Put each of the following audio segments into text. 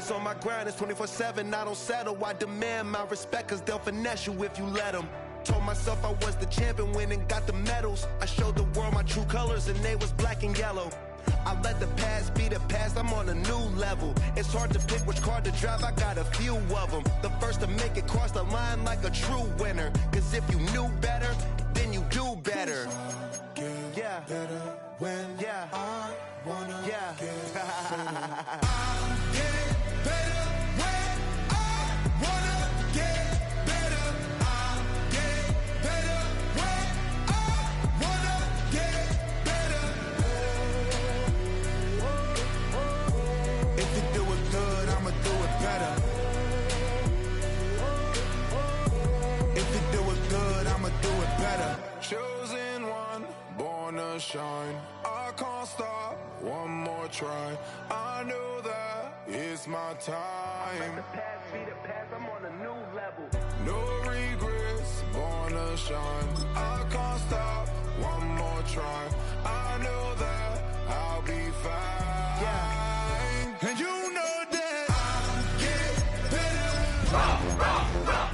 always on my grind, it's 24/7, I don't settle. I demand my respect, cause they'll finesse you if you let them. Told myself I was the champion, went and got the medals. I showed the world my true colors and they was black and yellow. I let the past be the past, I'm on a new level. It's hard to pick which car to drive, I got a few of them. The first to make it cross the line like a true winner. Cause if you knew better, then you do better. Yeah, better when I wanna get better. I'll get better when I wanna get better. I'll get better when I wanna get better. If you do it good, I'ma do it better. If you do it good, I'ma do it better. Chosen one, born to shine. I can't stop, one more try. I know that it's my time. Let the past be the past, I'm on a new level. No regrets, born to shine. I can't stop, one more try. I know that I'll be fine. Yeah. And you know that I'll get better. Rock, rock, rock.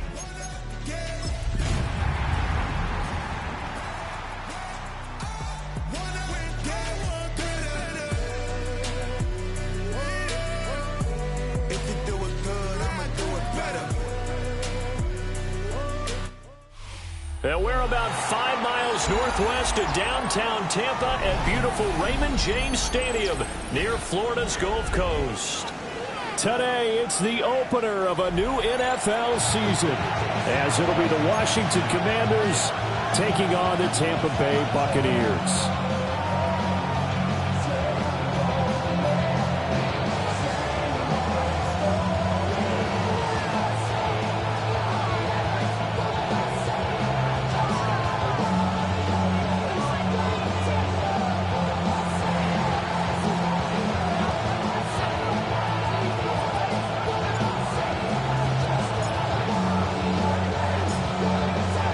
And we're about 5 miles northwest of downtown Tampa at beautiful Raymond James Stadium near Florida's Gulf Coast. Today, it's the opener of a new NFL season, as it'll be the Washington Commanders taking on the Tampa Bay Buccaneers.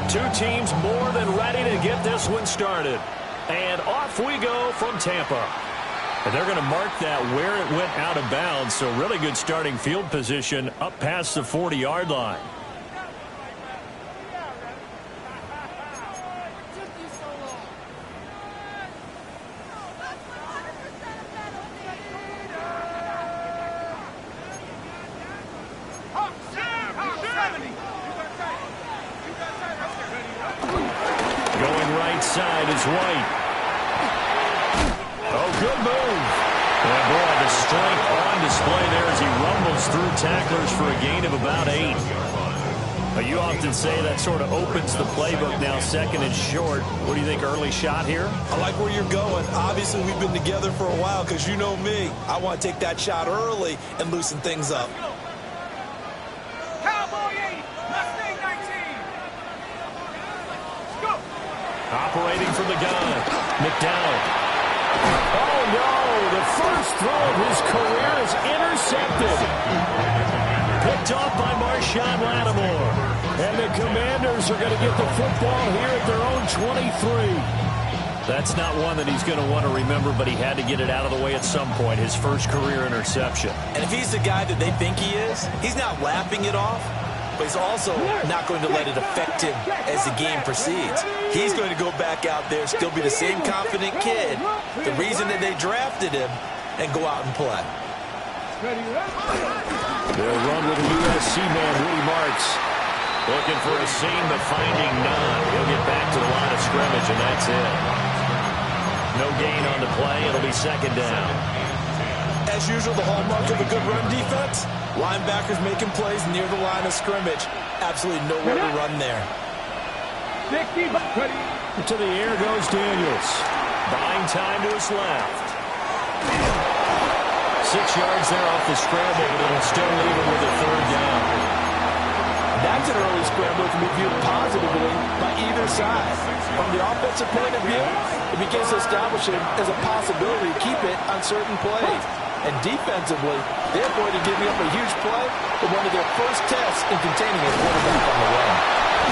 Two teams more than ready to get this one started. And off we go from Tampa. And they're going to mark that where it went out of bounds. So really good starting field position up past the 40-yard line. Side is White. Oh, good move. And boy, the strength on display there as he rumbles through tacklers for a gain of about 8. But you often say that sort of opens the playbook now, second and short. What do you think, early shot here? I like where you're going. Obviously, we've been together for a while because you know me. I want to take that shot early and loosen things up. Operating from the gun, McDowell. Oh, no, the first throw of his career is intercepted. Picked off by Marshawn Lattimore. And the Commanders are going to get the football here at their own 23. That's not one that he's going to want to remember, but he had to get it out of the way at some point, his first career interception. And if he's the guy that they think he is, he's not laughing it off. But he's also not going to let it affect him as the game proceeds. He's going to go back out there, still be the same confident kid, the reason that they drafted him, and go out and play. They'll run with the USC man, Woody Marks. Looking for a seam, but finding none. He'll get back to the line of scrimmage, and that's it. No gain on the play. It'll be second down. As usual, the hallmark of a good run defense, linebackers making plays near the line of scrimmage. Absolutely nowhere to run there. To the air goes Daniels. Buying time to his left. 6 yards there off the scramble, but it'll still leave him with a third down. That's an early scramble that can be viewed positively by either side. From the offensive point of view, it begins to establish it as a possibility to keep it on certain plays. And defensively, they're going to give you up a huge play for one of their first tests in containing a quarterback on the run.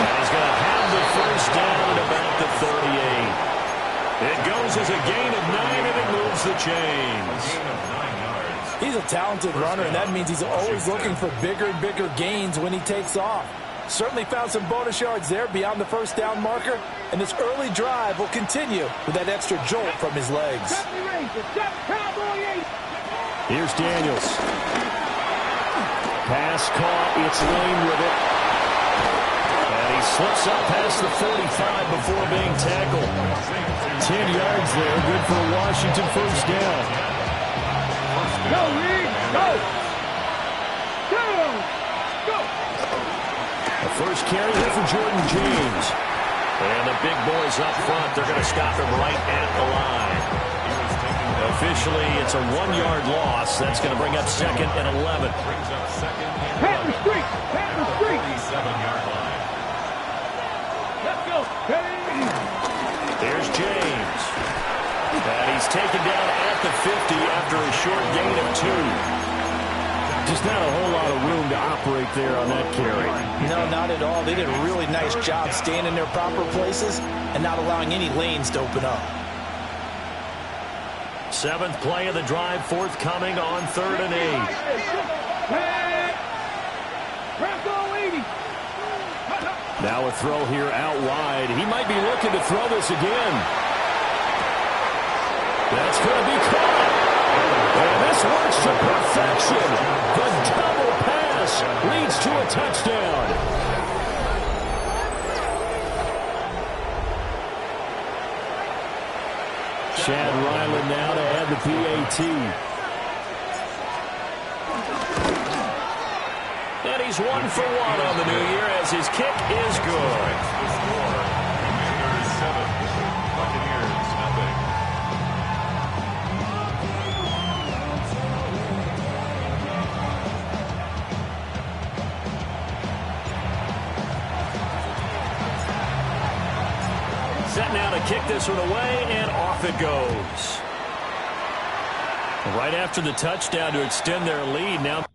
And he's going to have the first down at about the 38. It goes as a gain of 9, and it moves the chains. He's a talented runner, and that means he's always looking for bigger and bigger gains when he takes off. Certainly found some bonus yards there beyond the first down marker, and this early drive will continue with that extra jolt from his legs. Here's Daniels. Pass caught. It's Lane with it. And he slips up past the 45 before being tackled. 10 yards there. Good for a Washington first down. Go, Reed! Go! Go! The first carry here for Jordan James. And the big boys up front. They're going to stop him right at the line. Officially, it's a 1-yard loss. That's going to bring up 2nd and 11. Pat the street! Pat the street! 7-yard line. Let's go! There's James. And he's taken down at the 50 after a short gain of 2. Just not a whole lot of room to operate there on that carry. No, not at all. They did a really nice job staying in their proper places and not allowing any lanes to open up. 7th play of the drive, forthcoming on 3rd and 8. Now a throw here out wide. He might be looking to throw this again. That's going to be caught. And this works to perfection. The double pass leads to a touchdown. Chad Ryland now to add the PAT. And he's 1 for 1 on the new year as his kick is good. The score, Commanders 7, Buccaneers nothing. Set now to kick this one away, and off it goes. Right after the touchdown to extend their lead. Now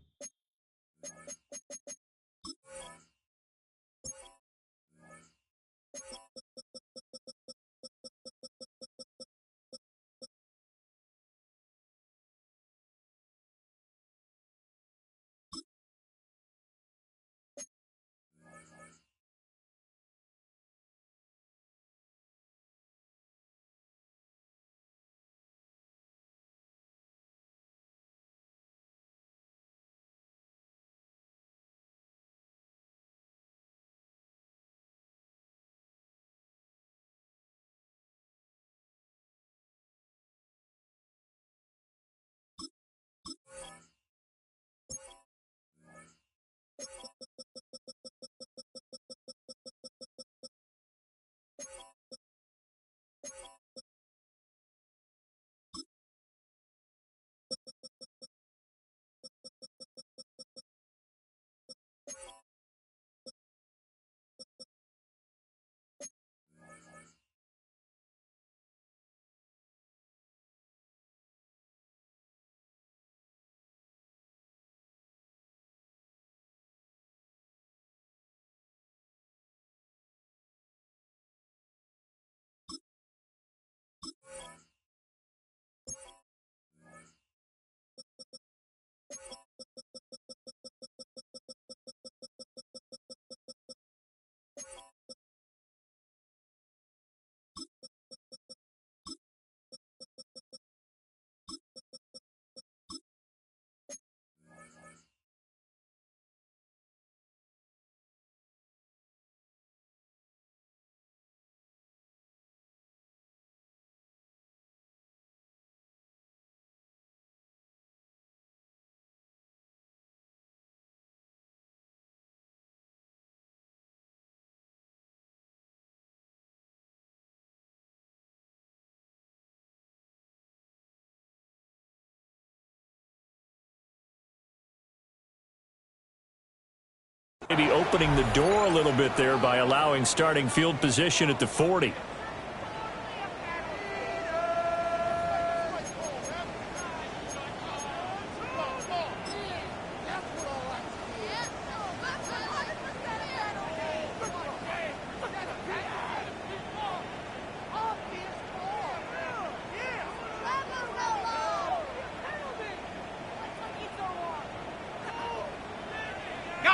maybe opening the door a little bit there by allowing starting field position at the 40.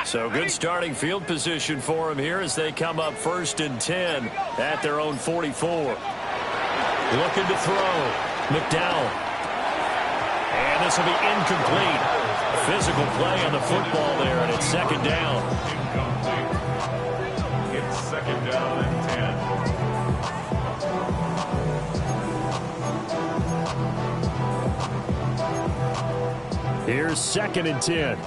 So good starting field position for him here as they come up 1st and 10 at their own 44. Looking to throw. McDowell. And this will be incomplete. Physical play on the football there, and it's 2nd down. It's 2nd down and 10. Here's 2nd and 10.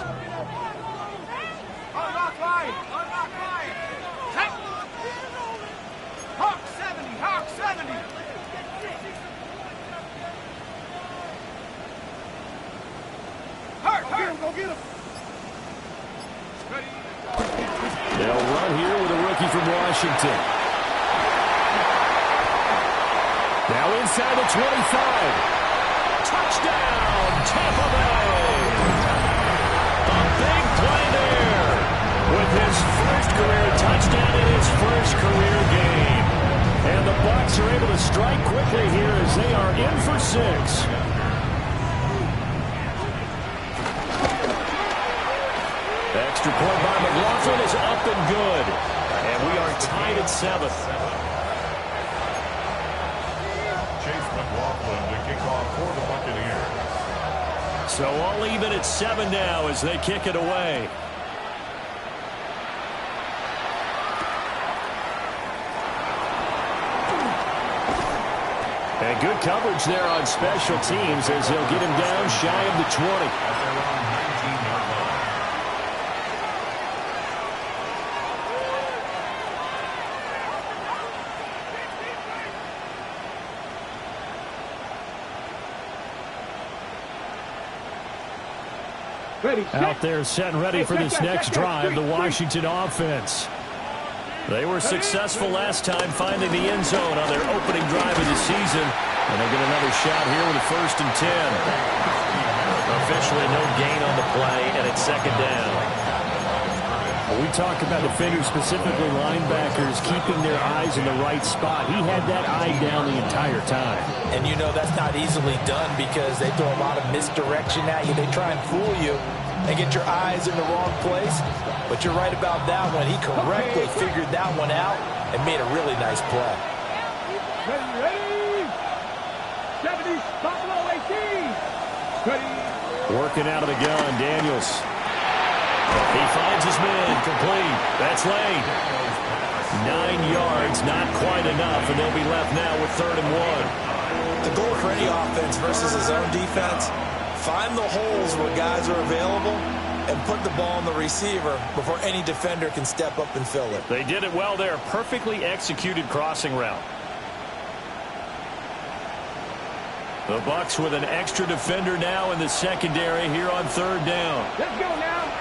They'll run here with a rookie from Washington. Now inside the 25. Touchdown, Tampa Bay. A big play there with his first career touchdown in his first career game. And the Bucs are able to strike quickly here as they are in for 6. Extra point by McLaughlin is up and good. And we are tied at 7. Chase McLaughlin to kick off for the Buccaneers. So all even at 7 now as they kick it away. And good coverage there on special teams as they'll get him down shy of the 20. At their own 19-yard line. Out there set and ready for this next drive, the Washington offense. They were successful last time finding the end zone on their opening drive of the season. And they'll get another shot here with a 1st and 10. Officially no gain on the play, and it's 2nd down. When we talk about defenders, specifically linebackers, keeping their eyes in the right spot. He had that eye down the entire time. And you know that's not easily done because they throw a lot of misdirection at you. They try and fool you and get your eyes in the wrong place. But you're right about that one. He correctly figured that one out and made a really nice play. Ready? 70, Buffalo 18. Ready. Working out of the gun, Daniels. He finds his man, complete. That's late. 9 yards, not quite enough, and they'll be left now with 3rd and 1. The goal for any offense versus his own defense, find the holes where guys are available and put the ball on the receiver before any defender can step up and fill it. They did it well there. Perfectly executed crossing route. The Bucs with an extra defender now in the secondary here on 3rd down. Let's go now.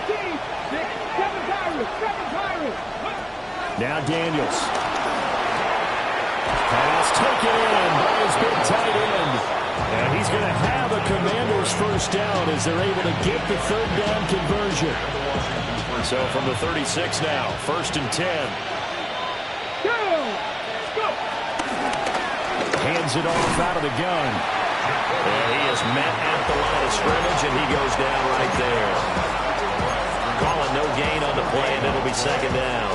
13, 6, 7 Pirates, 7 Pirates. Now Daniels. Pass taken in by his big tight end. And he's going to have a Commander's 1st down as they're able to get the 3rd down conversion. So from the 36 now, 1st and 10. Go! Hands it off out of the gun. And he is met at the line of scrimmage, and he goes down right there. Calling no gain on the play, and it'll be 2nd down.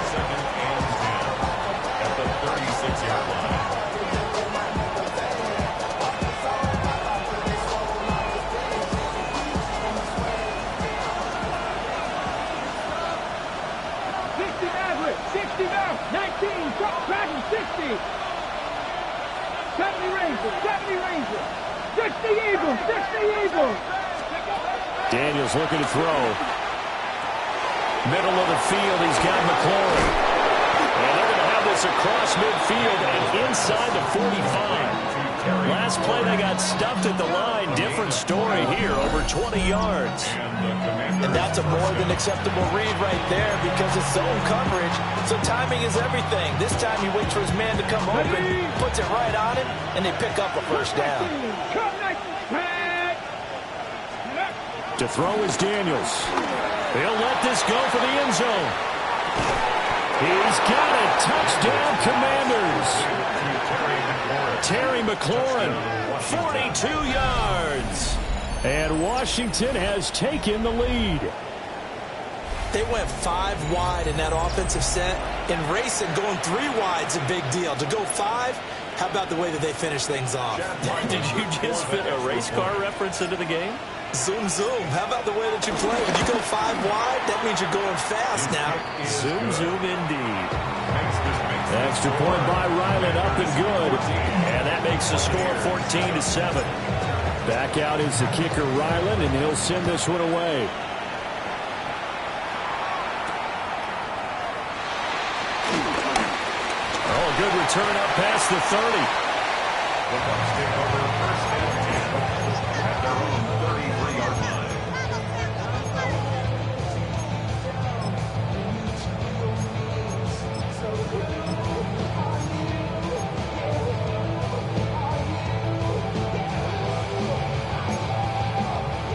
At the 36-yard line. Dragon 60. 70 Rangers, 70 Rangers. 60 Eagles, 60 Eagles. Daniels looking to throw. Middle of the field, he's got McLaurin. And they're going to have this across midfield and inside the 45. Last play they got stuffed at the line. Different story here, over 20 yards. And that's a more than acceptable read right there because it's zone coverage, so timing is everything. This time he waits for his man to come open, puts it right on him, and they pick up a 1st down. To throw is Daniels. He'll let this go for the end zone. He's got it. Touchdown, Commanders. Terry McLaurin, 42 yards. And Washington has taken the lead. They went 5 wide in that offensive set. In racing, going 3 wide's a big deal. To go 5, how about the way that they finish things off? Did you just fit a race car reference into the game? Zoom, zoom. How about the way that you play? When you go 5 wide, that means you're going fast now. Zoom, zoom indeed. Extra point by Ryland, up and good. And that makes the score 14-7. Back out is the kicker, Ryland, and he'll send this one away. Oh, good return up past the 30. The Bucs take over first and 10 at their own 33-yard line.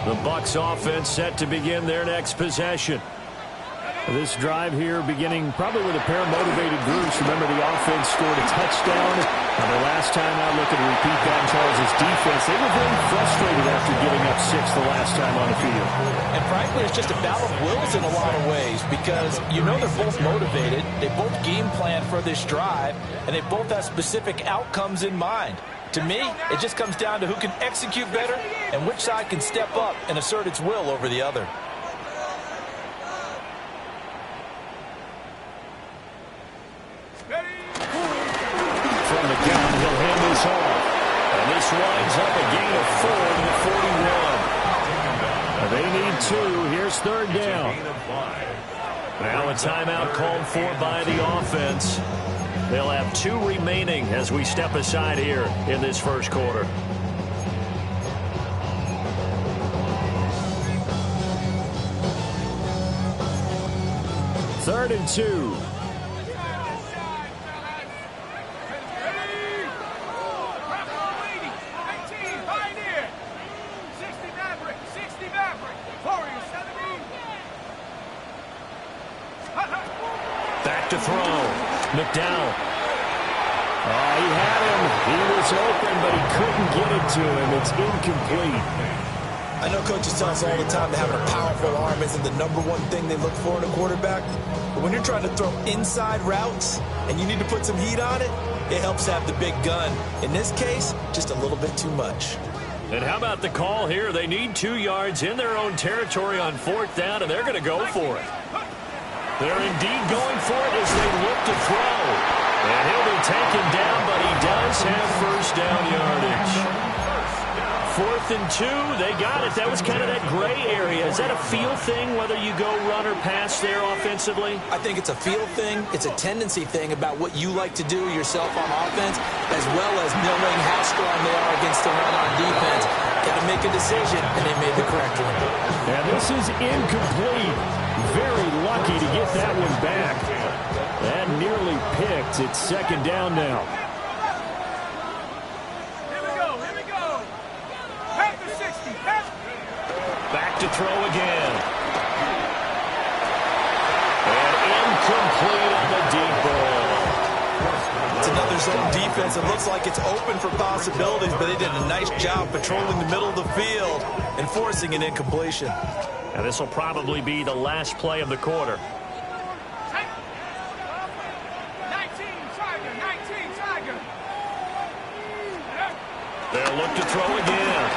The Bucs offense set to begin their next possession. This drive here beginning probably with a pair of motivated groups. Remember, the offense scored a touchdown. Now, the last time out, looking to repeat that in Charles' defense, they were very frustrated after giving up 6 the last time on the field. And frankly, it's just a battle of wills in a lot of ways because you know they're both motivated. They both game plan for this drive, and they both have specific outcomes in mind. To me, it just comes down to who can execute better and which side can step up and assert its will over the other. From the count, he'll hand this off. And this winds up a gain of 4 to the 41. They need 2. Here's 3rd down. Now a timeout called for by the offense. They'll have 2 remaining as we step aside here in this first quarter. Third and 2. Back to throw. McDowell. Oh, he had him. He was open, but he couldn't get it to him. It's incomplete. I know coaches tell us all the time that having a powerful arm isn't the #1 thing they look for in a quarterback. But when you're trying to throw inside routes and you need to put some heat on it, it helps have the big gun. In this case, just a little bit too much. And how about the call here? They need 2 yards in their own territory on 4th down, and they're going to go for it. They're indeed going for it as they look to throw. And he'll be taken down, but he does have first down yardage. 4th and 2, they got it. That was kind of that gray area. Is that a feel thing, whether you go run or pass there offensively? I think it's a feel thing. It's a tendency thing about what you like to do yourself on offense, as well as knowing how strong they are against the run on defense. Got to make a decision, and they made the correct one. And this is incomplete. Very lucky to get that one back. That nearly picked. It's 2nd down now. Here we go. Back to 60. Back to throw again. And incomplete on the deep ball. It's another zone defense. It looks like it's open for possibilities, but they did a nice job patrolling the middle of the field and forcing an incompletion. And this will probably be the last play of the quarter. 19 Tiger. They'll look to throw again.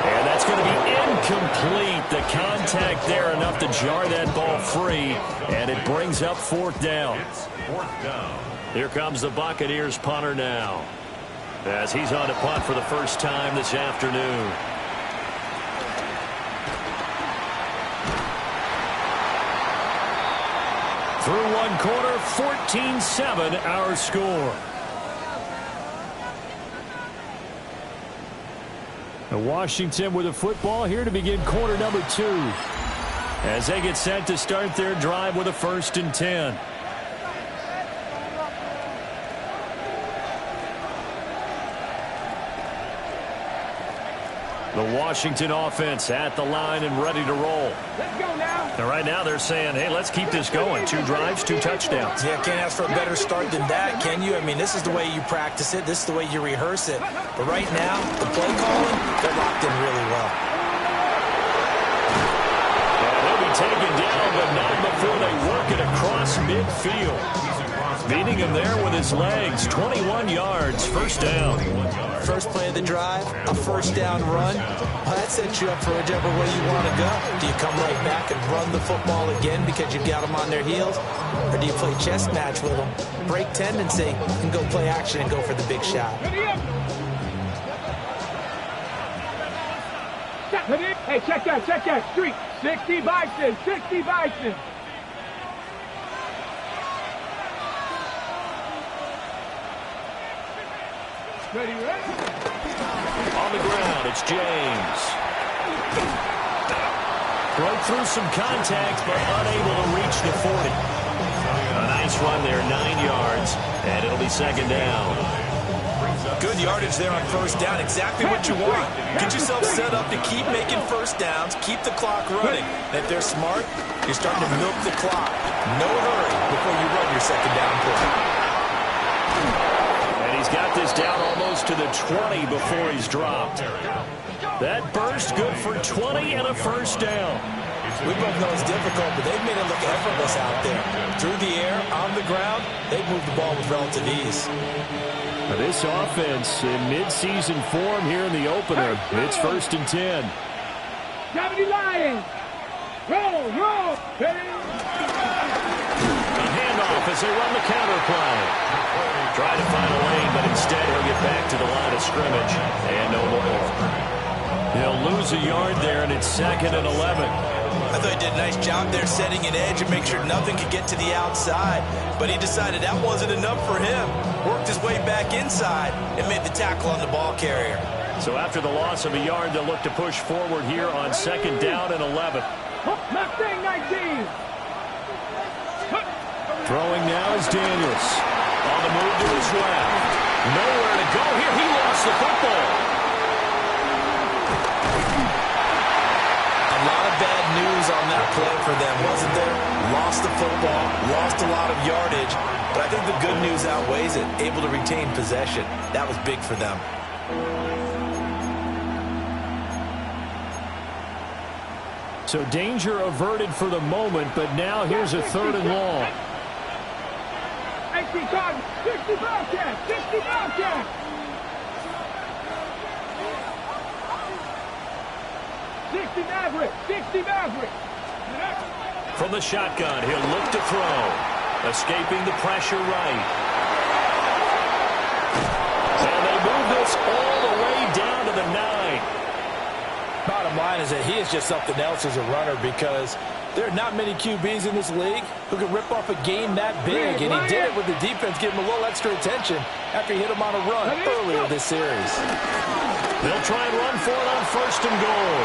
And that's going to be incomplete. The contact there enough to jar that ball free. And it brings up 4th down. It's 4th down. Here comes the Buccaneers punter now, as he's on to punt for the first time this afternoon. Through 1 quarter, 14-7 our score. And Washington with a football here to begin quarter number 2. As they get set to start their drive with a 1st and 10. The Washington offense at the line and ready to roll. Let's go now. And right now they're saying, hey, let's keep this going. 2 drives, 2 touchdowns. Yeah, can't ask for a better start than that, can you? I mean, this is the way you practice it. This is the way you rehearse it. But right now, the play calling, they're locked in really well. And he'll be taken before they work it across midfield. Beating him there with his legs. 21 yards, first down. First play of the drive, a first down run. Well, that sets you up for whichever way you want to go. Do you come right back and run the football again because you got them on their heels? Or do you play chess match with them, break tendency, and go play action and go for the big shot? Hey, check that. Street. 60 Bison. Ready? On the ground, it's James. Broke through some contact, but unable to reach the 40. A nice run there, 9 yards, and it'll be second down. Good yardage there on first down, exactly what you want. Get yourself set up to keep making first downs, keep the clock running. And if they're smart, you're starting to milk the clock. No hurry before you run your second down play. And he's got this down almost to the 20 before he's dropped. That burst good for 20 and a first down. We both know it's difficult, but they've made it look effortless out there. Through the air, on the ground, they've moved the ball with relative ease. This offense in mid-season form here in the opener. It's 1st and 10. 70 Lions. Roll. Ready? A handoff as they run the counter play. Try to find a lane, but instead he'll get back to the line of scrimmage. And no more. He'll lose a yard there, and it's 2nd and 11. I thought he did a nice job there setting an edge and make sure nothing could get to the outside. But he decided that wasn't enough for him. Worked his way back inside and made the tackle on the ball carrier. So after the loss of a yard, they'll look to push forward here on 2nd down and 11. Mustang 19. Throwing now is Daniels. On the move to his left. Nowhere to go here. He lost the football. A lot of bad news on that play for them, wasn't there? Lost the football, lost a lot of yardage, but I think the good news outweighs it. Able to retain possession. That was big for them. So danger averted for the moment, but now here's a 3rd and long. 60 Bobcat. 60 Bobcat. Maverick. From the shotgun, he'll look to throw. Escaping the pressure right. And they move this all the way down to the 9. Bottom line is that he is just something else as a runner because there are not many QBs in this league who can rip off a game that big, and he did it with the defense giving him a little extra attention after he hit him on a run earlier this series. They'll try and run for it on 1st and goal.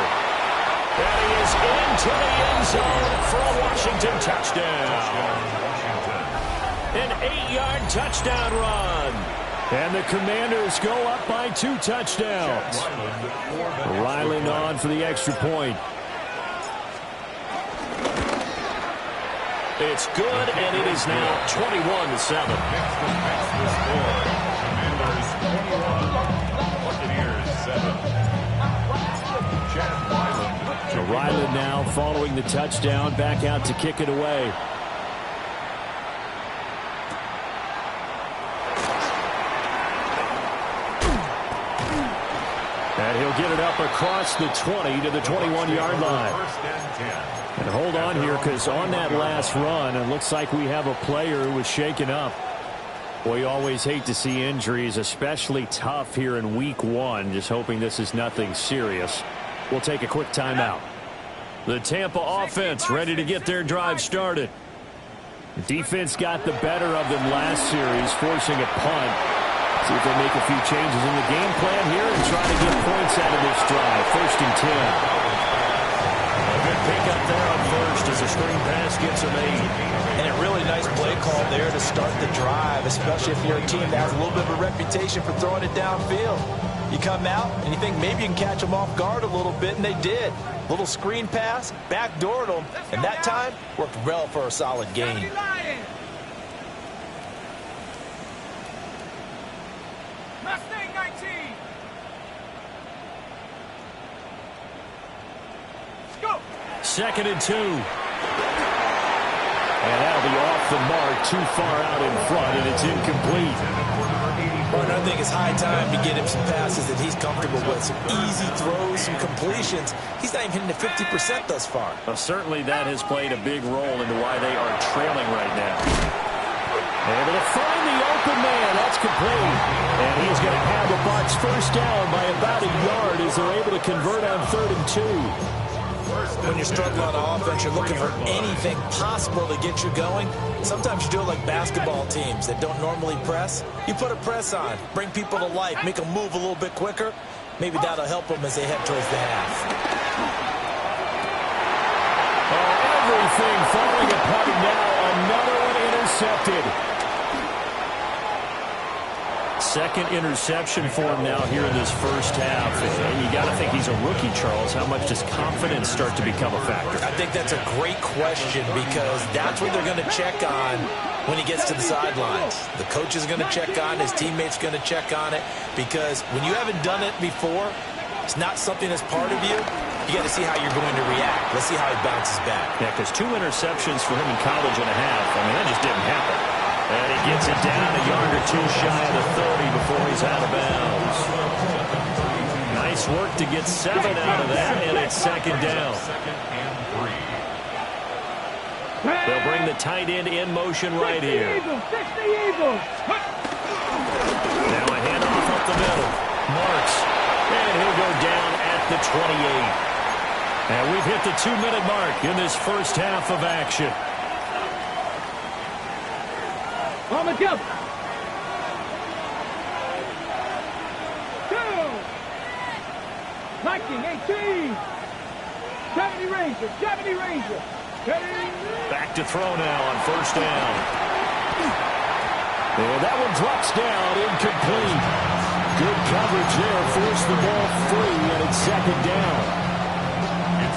And he is into the end zone for a Washington touchdown. An 8-yard touchdown run. And the Commanders go up by 2 touchdowns. Ryland on for the extra point. It's good, and it is now 21-7. Commanders 21, Buccaneers 7. So Ryland now following the touchdown, back out to kick it away. And he'll get it up across the 20 to the 21-yard line. And hold on here, because on that last run, it looks like we have a player who was shaken up. Well, you always hate to see injuries, especially tough here in week 1. Just hoping this is nothing serious. We'll take a quick timeout. The Tampa offense ready to get their drive started. The defense got the better of them last series, forcing a punt. See if they make a few changes in the game plan here and try to get points out of this drive. 1st and 10. A good pickup there on 1st as a screen pass gets a made. And a really nice play call there to start the drive, especially if you're a team that has a little bit of a reputation for throwing it downfield. You come out and you think maybe you can catch them off guard a little bit, and they did. Little screen pass, backdoored them, and that time worked well for a solid gain. Mustang 19. 2nd and 2. And that'll be off the mark, too far out in front, and it's incomplete. I think it's high time to get him some passes that he's comfortable with. Some easy throws, some completions. He's not even hitting the 50% thus far. Well, certainly that has played a big role into why they are trailing right now. Able to find the open man. That's complete. And he's going to have the Bucs first down by about a yard as they're able to convert on 3rd and 2. When you're struggling on offense, you're looking for anything possible to get you going. Sometimes you do it like basketball teams that don't normally press. You put a press on, bring people to life, make them move a little bit quicker. Maybe that'll help them as they head towards the half. Oh, everything falling apart now. Another one intercepted. Second interception for him now here in this first half. And you got to think he's a rookie, Charles. How much does confidence start to become a factor? I think that's a great question because that's what they're going to check on when he gets to the sidelines. The coach is going to check on, his teammates going to check on it, because when you haven't done it before, it's not something that's part of you. You got to see how you're going to react. Let's see how he bounces back. Yeah, because 2 interceptions for him in college and a half. I mean, that just didn't happen. And he gets it down a yard or 2 shy of the 30 before he's out of bounds. Nice work to get 7 out of that, and it's 2nd down. They'll bring the tight end in motion right here. Now a handoff up the middle. Marks, and he'll go down at the 28. And we've hit the 2-minute mark in this first half of action. On the jump. 2. 19, 18. 70 Ranger, 70 Ranger. Back to throw now on first down. And that one drops down, incomplete. Good coverage there, forced the ball free, and it's 2nd down.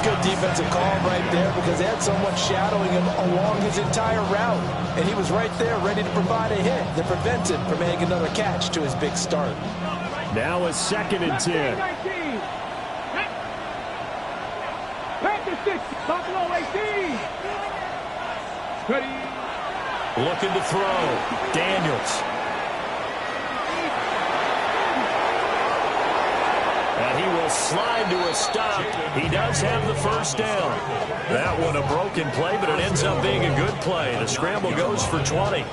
Good defensive call right there because they had someone shadowing him along his entire route. And he was right there ready to provide a hit that prevents him from making another catch to his big start. Now a 2nd and 10. Panther 6, Buffalo 18. Ready. Looking to throw. Daniels. And he will slide to a stop. He does have the first down. That one a broken play, but it ends up being a good play. The scramble goes for 20.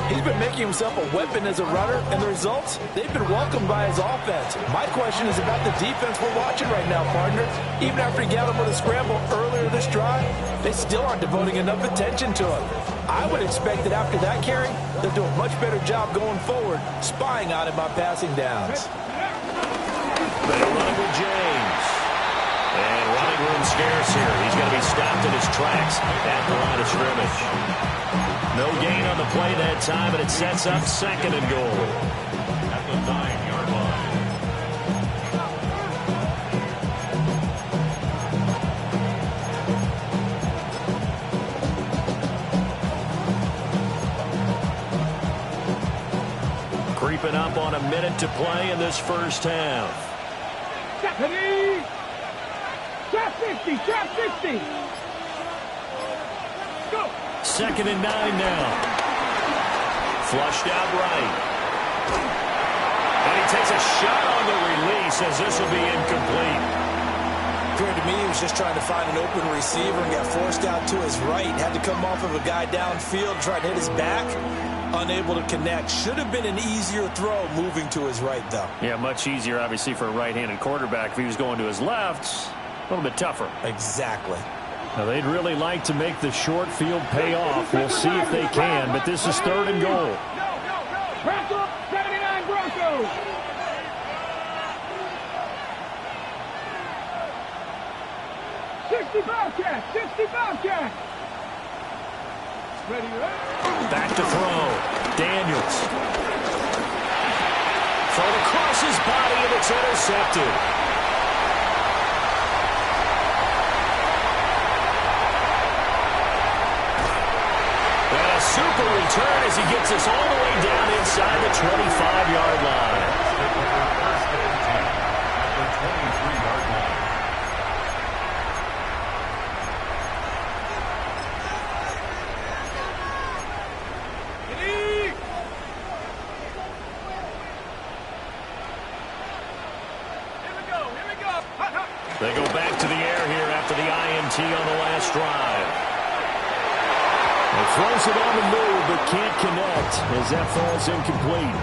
He's been making himself a weapon as a runner, and the results, they've been welcomed by his offense. My question is about the defense we're watching right now, partner. Even after he got him with a scramble earlier this drive, they still aren't devoting enough attention to him. I would expect that after that carry, they'll do a much better job going forward, spying on him on passing downs. They run it with James. And running room scarce here. He's going to be stopped in his tracks at the line of scrimmage. No gain on the play that time, and it sets up 2nd and goal. At the 9-yard line. Creeping up on a minute to play in this first half. Ready. Trap 50, trap 50. Go. 2nd and 9 now. Flushed out right. And he takes a shot on the release as this will be incomplete. Appeared to me he was just trying to find an open receiver and got forced out to his right. Had to come off of a guy downfield, try to hit his back. Unable to connect. Should have been an easier throw moving to his right, though. Yeah, much easier, obviously, for a right-handed quarterback. If he was going to his left, a little bit tougher. Exactly. Now, they'd really like to make the short field pay off. We'll see if they can, but this is 3rd and goal. Bronco, 79 Broncos. Bobcats, 60 Bobcats. Ready, Back to throw. Daniels. Thrown across his body, and it's intercepted. And a super return as he gets us all the way down inside the 25-yard line. First and 10 at the 23-yard line. They go back to the air here after the INT on the last drive. He throws it on the move, but can't connect as that falls incomplete.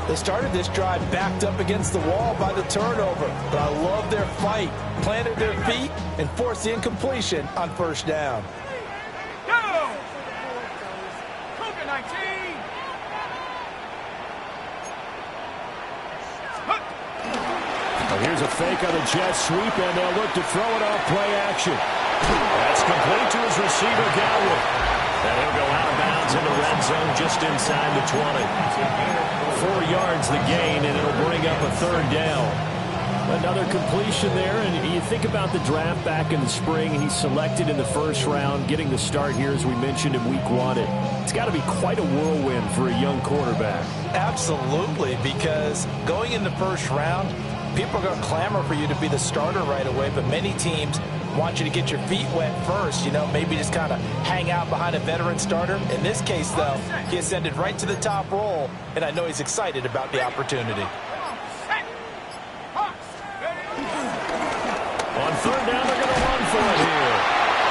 They started this drive backed up against the wall by the turnover, but I love their fight. Planted their feet and forced the incompletion on first down. Go! Cougar 19! Well, here's a fake on the jet sweep, and they'll look to throw it off play action. That's complete to his receiver, Gallup. And he'll go out of bounds in the red zone just inside the 20. 4 yards the gain, and it'll bring up a third down. Another completion there, and you think about the draft back in the spring. He's selected in the first round, getting the start here, as we mentioned, in week 1. It's got to be quite a whirlwind for a young quarterback. Absolutely, because going in the first round, people are going to clamor for you to be the starter right away, but many teams want you to get your feet wet first, you know, maybe just kind of hang out behind a veteran starter. In this case, though, he ascended right to the top role, and I know he's excited about the opportunity. On third down, they're going to run for it here.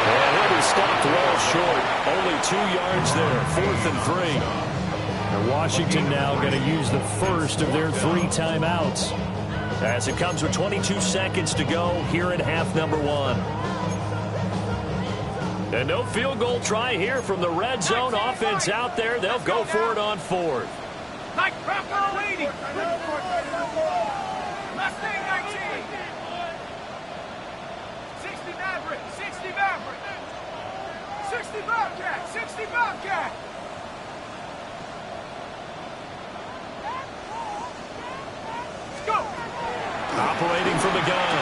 And he'll be stopped well short. Only 2 yards there, 4th and 3. And Washington now going to use the first of their 3 timeouts, as it comes with 22 seconds to go here in half number 1. And no field goal try here from the red zone. Offense out there. They'll go for it on 4th. Like Bravo leading. Mustang 19. 60 Maverick. 60 Maverick. 60 Bobcat. 60 Bobcat. Go. Operating from the gun,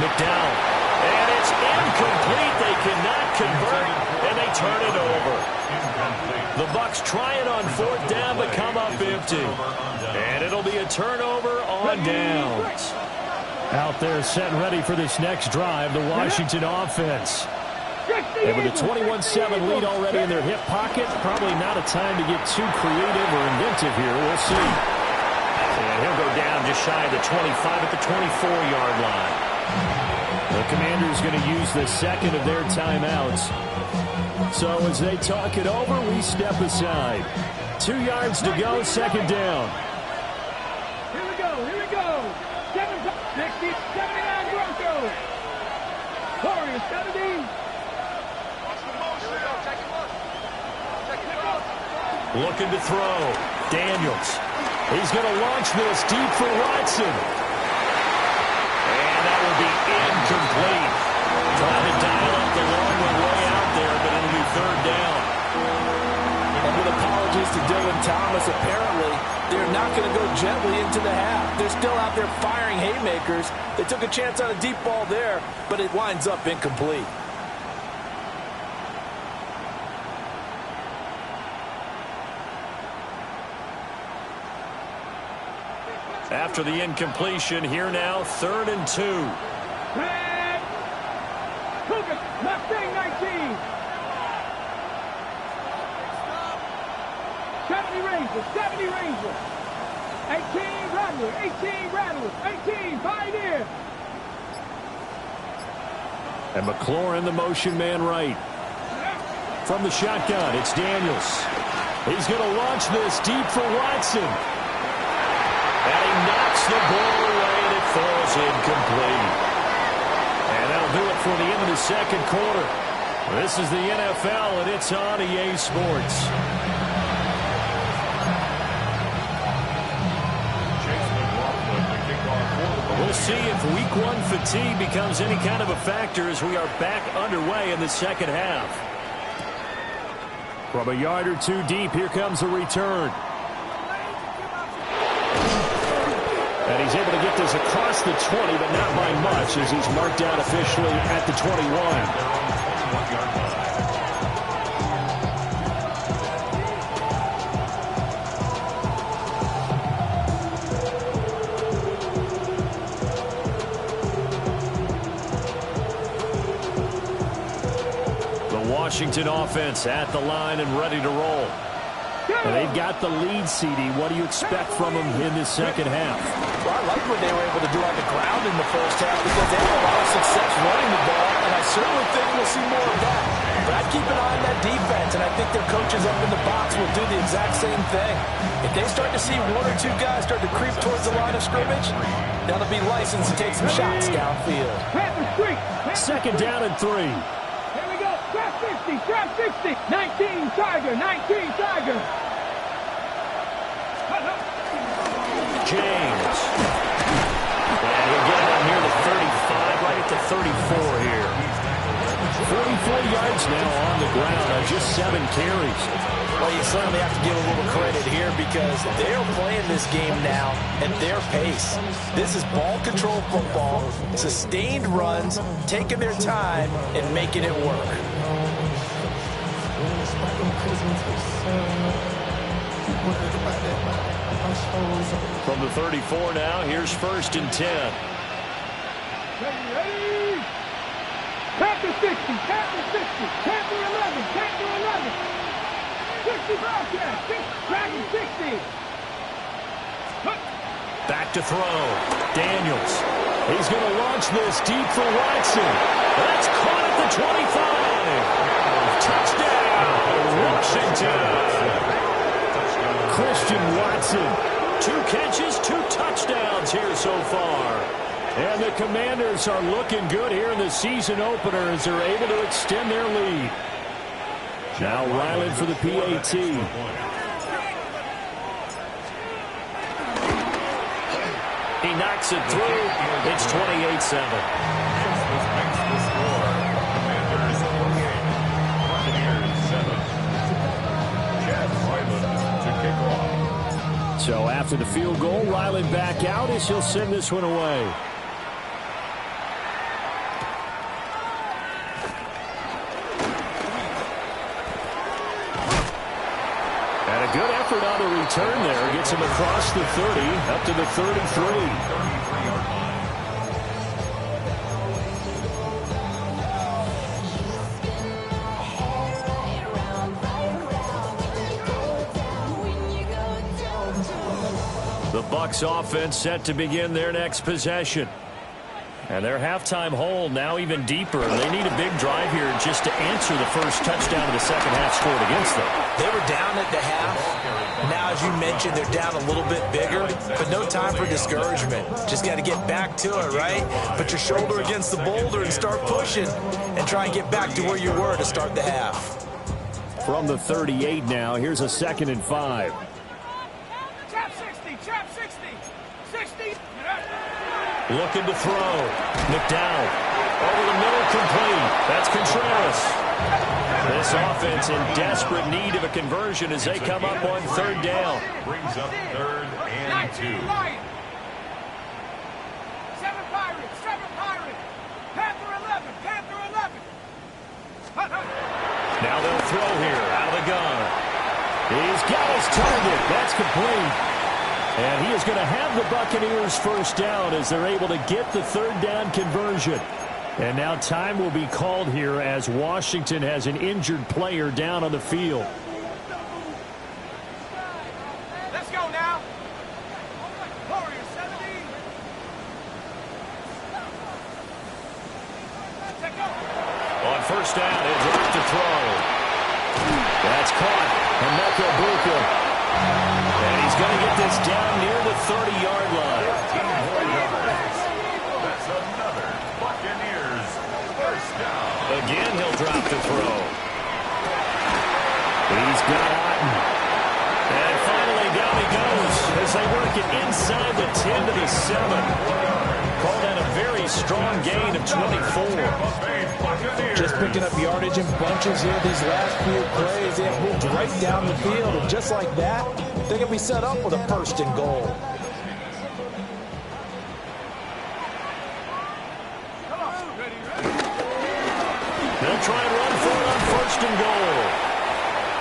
McDowell. And it's incomplete. They cannot convert, and they turn it over. The Bucs try it on 4th down, but come up empty. And it'll be a turnover on downs. Out there set and ready for this next drive, the Washington offense. And with a 21-7 lead already in their hip pocket, probably not a time to get too creative or inventive here. We'll see. And he'll go down just shy of the 25 at the 24-yard line. The Commanders going to use the second of their timeouts. So as they talk it over, we step aside. 2 yards to go, second down. Here we go. 60, 79 Broncos. Warriors 70. Looking to throw. Daniels. He's going to launch this deep for Watson. And that will be incomplete. Trying to dial up the long one way out there, but it'll be third down. And with apologies to Dylan Thomas, apparently they're not going to go gently into the half. They're still out there firing haymakers. They took a chance on a deep ball there, but it winds up incomplete. After the incompletion, here now, 3rd and 2. Red. Cougar, Mustang 19. 70 Rangers. 18 Rattlers. 18 Pioneer. And McLaurin, the motion man right. From the shotgun, it's Daniels. He's going to launch this deep for Watson. And he knocks the ball away, and it falls incomplete. And that'll do it for the end of the second quarter. This is the NFL, and it's on EA Sports. We'll see if Week 1 fatigue becomes any kind of a factor as we are back underway in the second half. From a yard or two deep, here comes the return. And he's able to get this across the 20, but not by much, as he's marked out officially at the 21. The Washington offense at the line and ready to roll. And they've got the lead, CD. What do you expect from them in this second half? Well, I like what they were able to do on the ground in the first half because they had a lot of success running the ball, and I certainly think we'll see more of that. But I'd keep an eye on that defense, and I think their coaches up in the box will do the exact same thing. If they start to see one or two guys start to creep towards the line of scrimmage, they'll be licensed to take some shots downfield. Second down and 3. Here we go. Trap 60, trap 60. 19 Tiger, 19 Tiger. James. And he'll get out near the 35, right at the 34 here. 44 yards now on the ground on just 7 carries. Well, you certainly have to give a little credit here because they're playing this game now at their pace. This is ball control football, sustained runs, taking their time, and making it work. From the 34 now, here's 1st and 10. Ready? Panther 60, Panther 60, Panther 11, Panther 11. 60 broadcast, Dragon 60. Back to throw. Daniels. He's going to launch this deep for Watson. That's caught at the 25. Touchdown, Washington. Christian Watson. 2 catches, 2 touchdowns here so far. And the Commanders are looking good here in the season opener as they're able to extend their lead. Now Ryland for the PAT. He knocks it through. It's 28-7. So after the field goal, Ryland back out as he'll send this one away. And a good effort on the return there. Gets him across the 30, up to the 33. The Bucs offense set to begin their next possession. And their halftime hole now even deeper. They need a big drive here just to answer the first touchdown of the second half scored against them. They were down at the half. Now, as you mentioned, they're down a little bit bigger, but no time for discouragement. Just got to get back to it, right? Put your shoulder against the boulder and start pushing and try and get back to where you were to start the half. From the 38 now, here's a 2nd and 5. Looking to throw. McDowell. Over the middle, complete. That's Contreras. This offense in desperate need of a conversion as they come up on 3rd down. Brings up 3rd and 2. 7 Pirates, 7 Pirates. Panther 11, Panther 11. Now they'll throw here out of the gun. He's got his target. That's complete. And he is going to have the Buccaneers first down as they're able to get the 3rd down conversion. And now time will be called here as Washington has an injured player down on the field. Let's go now. Warriors 17. On 1st down, he'll drop to throw. That's caught. And Buka. And he's going to get this down near the 30-yard line. That's another Buccaneers first down. Again, he'll drop the throw. He's got Otten. And finally, down he goes as they work it inside the 10 to the 7. Called that a very strong gain of 24. Just picking up yardage in bunches here these last few plays. They have moved right down the field, and just like that, they can be set up with a 1st and goal. They'll try and run for it on 1st and goal.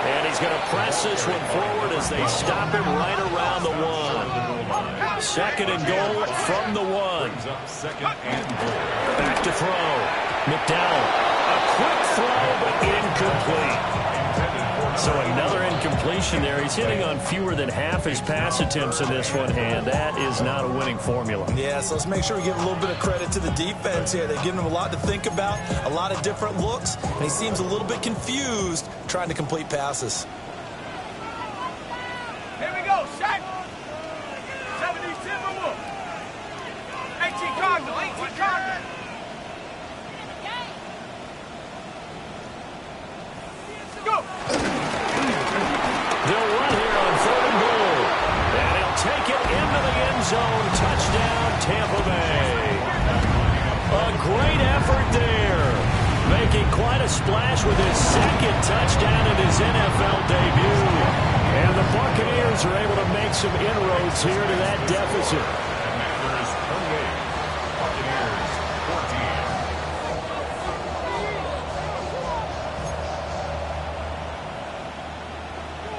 And he's going to press this one forward as they stop him right around the 1. 2nd and goal from the 1. Back to throw. McDowell. A quick throw, but incomplete. So another incompletion there. He's hitting on fewer than half his pass attempts in this one, and that is not a winning formula. Yeah, so let's make sure we give a little bit of credit to the defense here. They're giving him a lot to think about, a lot of different looks, and he seems a little bit confused trying to complete passes. Here we go, Shaq. 70 Timberwolves. 18 Cardinal, 18 Cardinal. Go. They'll run here on 3rd and goal. And he'll take it into the end zone. Touchdown, Tampa Bay. A great effort there. Making quite a splash with his second touchdown in his NFL debut. And the Buccaneers are able to make some inroads here to that deficit. Commanders 28, Buccaneers 14.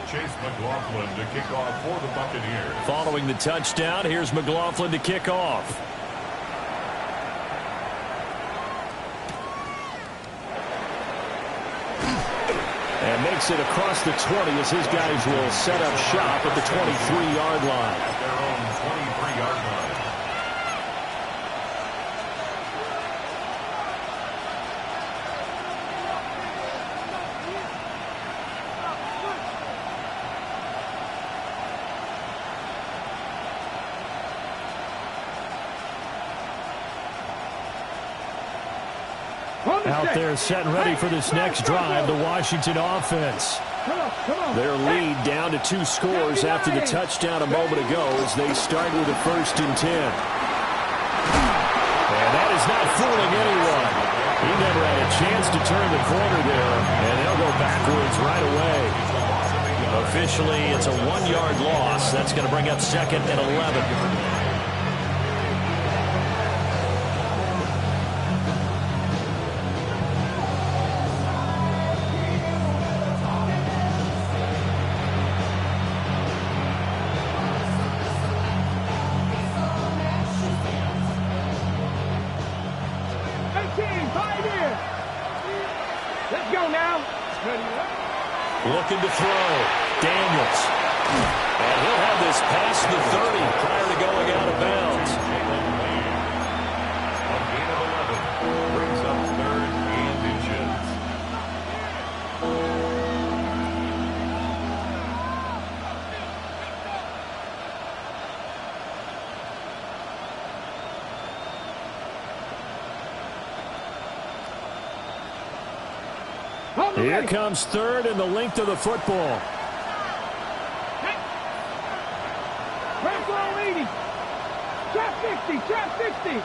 Chase McLaughlin to kick off for the Buccaneers. Following the touchdown, here's McLaughlin to kick off. And makes it across the 20 as his guys will set up shop at the 23-yard line. At their own 23-yard line. Out there setting ready for this next drive, the Washington offense. Their lead down to 2 scores after the touchdown a moment ago as they start with a 1st and 10. And that is not fooling anyone. He never had a chance to turn the corner there, and they'll go backwards right away. Officially, it's a 1-yard loss. That's going to bring up 2nd and 11. Let's go now. Looking to throw. Daniels. And he'll have this past the 30 prior to going out of bounds. A gain of 11 brings up 3rd and inches. Here comes 3rd and the length of the football. Rambo 80. Trap 60. Trap 60.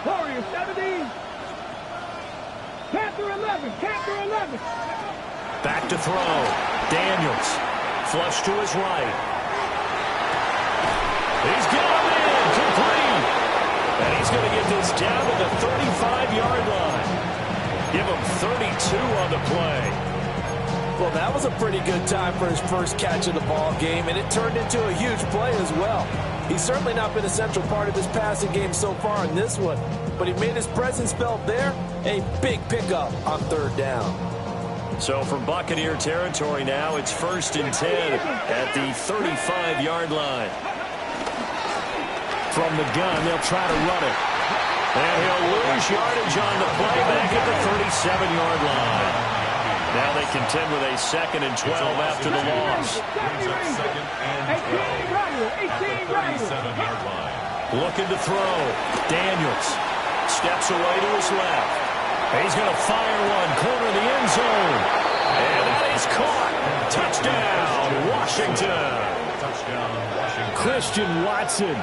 Warrior 70. Panther 11. Panther 11. Back to throw. Daniels. Flush to his right. He's got him in. Complete. And he's going to get this down to the 35-yard line. Give him 32 on the play. Well, that was a pretty good time for his first catch of the ball game, and it turned into a huge play as well. He's certainly not been a central part of this passing game so far in this one, but he made his presence felt there. A big pickup on 3rd down. So from Buccaneer territory now, it's 1st and 10 at the 35-yard line. From the gun, they'll try to run it. And he'll lose yardage on the play back at the 37-yard line. Now they contend with a 2nd and 12 after the loss. Brings up 2nd and 12. At the 37-yard line. Looking to throw. Daniels steps away to his left. He's going to fire one, corner of the end zone. And that is caught. Touchdown, Washington. Touchdown, Washington. Christian Watson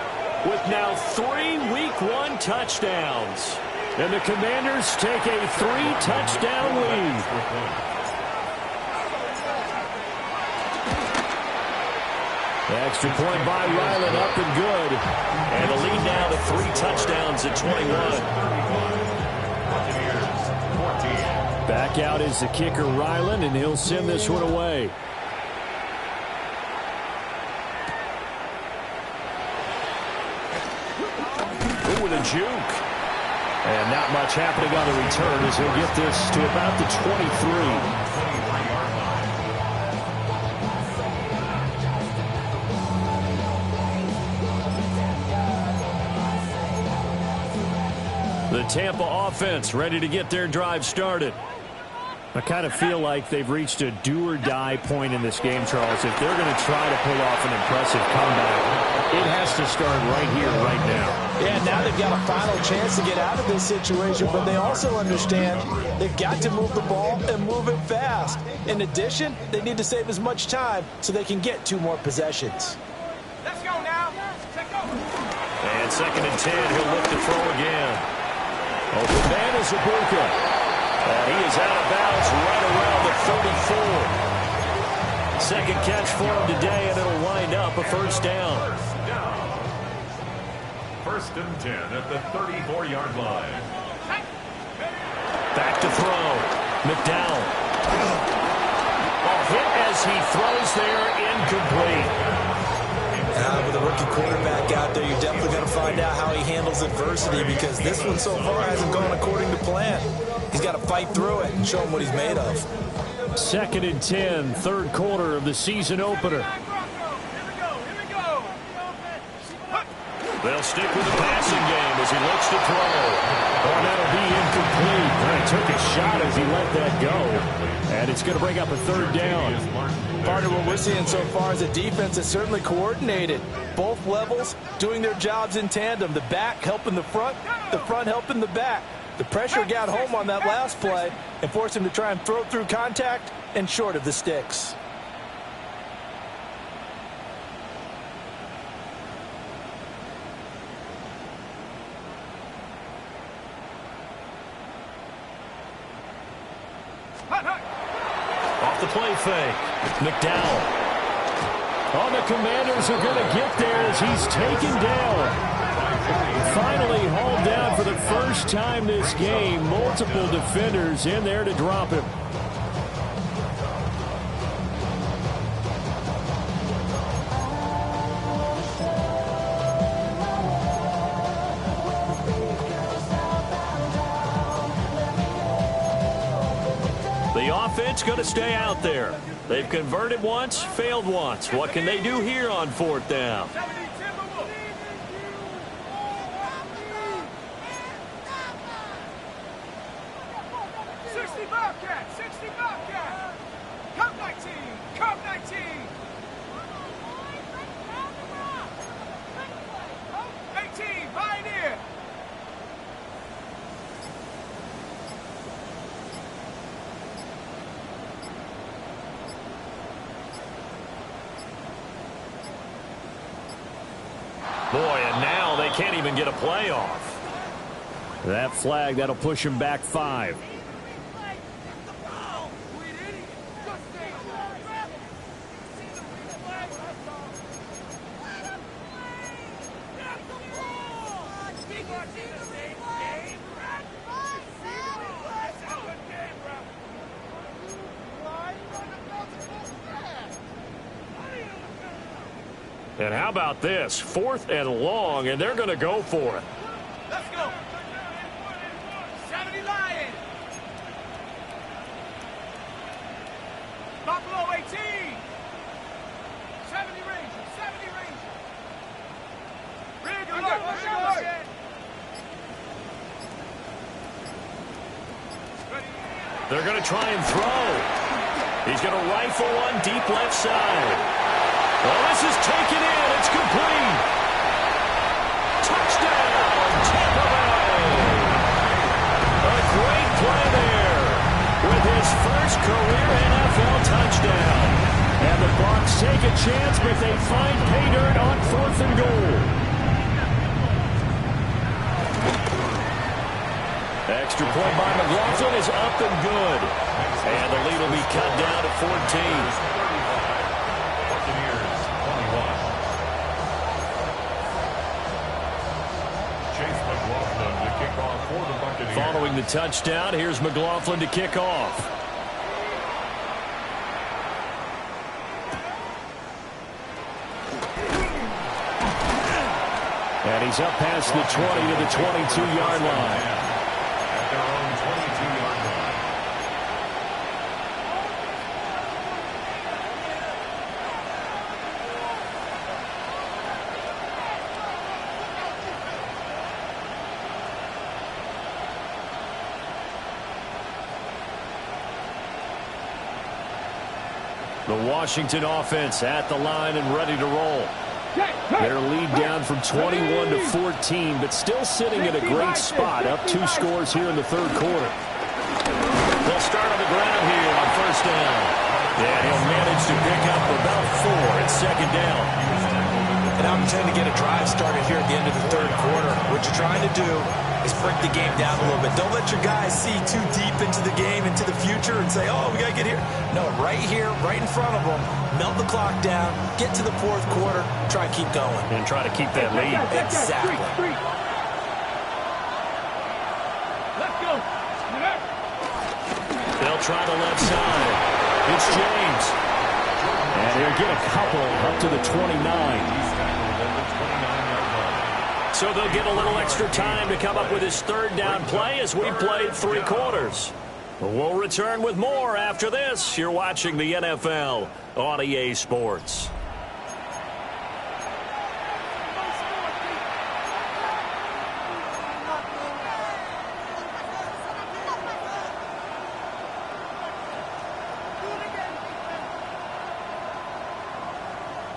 with now 3 Week 1 touchdowns. And the Commanders take a 3-touchdown lead. The extra point by Ryland up and good. And the lead now to 3 touchdowns at 21. Buccaneers 14. Back out is the kicker Ryland, and he'll send this one away. With a juke. And not much happening on the return as he'll get this to about the 23. 23-yard line. The Tampa offense ready to get their drive started. I kind of feel like they've reached a do-or-die point in this game, Charles. If they're going to try to pull off an impressive comeback, it has to start right here, right now. Yeah, now they've got a final chance to get out of this situation, but they also understand they've got to move the ball and move it fast. In addition, they need to save as much time so they can get 2 more possessions. Let's go now. Let's go. And 2nd and 10, he'll look to throw again. Open man is Ibuka. And he is out of bounds right around the 34. Second catch for him today, and it'll wind up a first down. First and 10 at the 34-yard line. Back to throw. McDowell. A hit as he throws there, incomplete. With a rookie quarterback out there, you're definitely going to find out how he handles adversity, because this one so far hasn't gone according to plan. He's got to fight through it and show him what he's made of. 2nd and 10, 3rd quarter of the season opener. They'll stick with the passing game as he looks to throw. Oh, that'll be incomplete. He took a shot as he let that go. And it's going to bring up a 3rd down. Partner, what we're seeing so far is a defense that's certainly coordinated. Both levels doing their jobs in tandem. The back helping the front helping the back. The pressure got home on that last play and forced him to try and throw through contact and short of the sticks. Off the play fake. McDowell. Oh, the Commanders are going to get there as he's taken down. Finally hauled down for the first time this game. Multiple defenders in there to drop him. The offense going to stay out there. They've converted once, failed once. What can they do here on 4th down? 60 Bobcat, 60 Bobcat. Come 19, come 19. 18, Pioneer. Boy, and now they can't even get a play off. That flag, that'll push him back 5. And how about this? 4th and long, and they're going to go for it. Let's go. 70 Lion. Buffalo 18. 70 Rangers, 70 Rangers. Good luck, They're going to try and throw. He's going to rifle one deep left side. Well, this is taken in. It's complete. Touchdown, Tampa Bay. A great play there with his first career NFL touchdown. And the Bucs take a chance, but they find pay dirt on 4th and goal. Extra point by McLaughlin is up and good. And the lead will be cut down to 14. Following the touchdown, here's McLaughlin to kick off. And he's up past the 20 to the 22-yard line. At their own 22-yard line. The Washington offense at the line and ready to roll. Their lead down from 21 to 14, but still sitting in a great spot, up 2 scores here in the third quarter. They'll start on the ground here on first down. Yeah, he'll manage to pick up about 4 at second down. An opportunity to get a drive started here at the end of the third quarter. What you're trying to do is break the game down a little bit. Don't let your guys see too deep into the game, into the future, and say, oh, we got to get here. No, right here, right in front of them, melt the clock down, get to the fourth quarter, try to keep going. And try to keep that lead. Exactly. Let's go. They'll try the left side. It's James. And he'll get a couple up to the 29. So they'll get a little extra time to come up with his third down play as we played 3 quarters. We'll return with more after this. You're watching the NFL on EA Sports.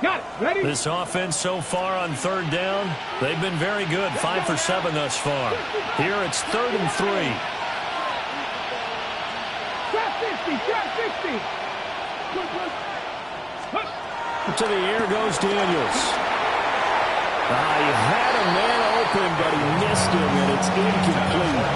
Got it. Ready? This offense so far on third down, they've been very good. 5 for 7 thus far. Here it's 3rd and 3. Trap 60. To the air goes Daniels. He had a man open, but he missed him, and it's incomplete.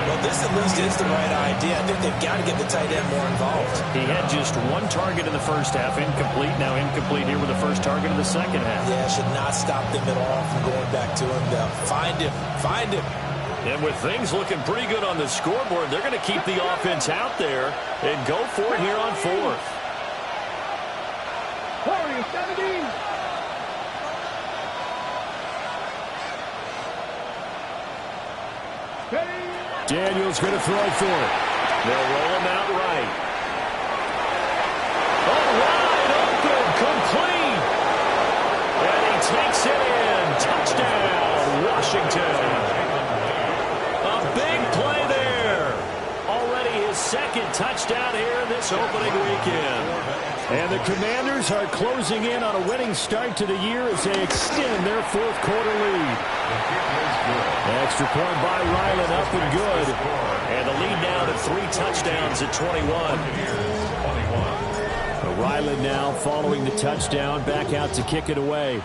Well, this at least is the right idea. I think they've got to get the tight end more involved. He had just 1 target in the first half, incomplete. Now incomplete here with the first target in the second half. Yeah, should not stop them at all from going back to him. Find him. Find him. And with things looking pretty good on the scoreboard, they're going to keep the offense out there and go for it here on 4th. 17. Daniels going to throw for it. They'll roll him out right. Oh, wide open, complete. And he takes it in. Touchdown, Washington. A big play there. Already his 2nd touchdown here in this opening weekend. And the Commanders are closing in on a winning start to the year as they extend their 4th quarter lead. Extra point by Ryland, up and good. And the lead now to 3 touchdowns at 21. Ryland now following the touchdown, back out to kick it away.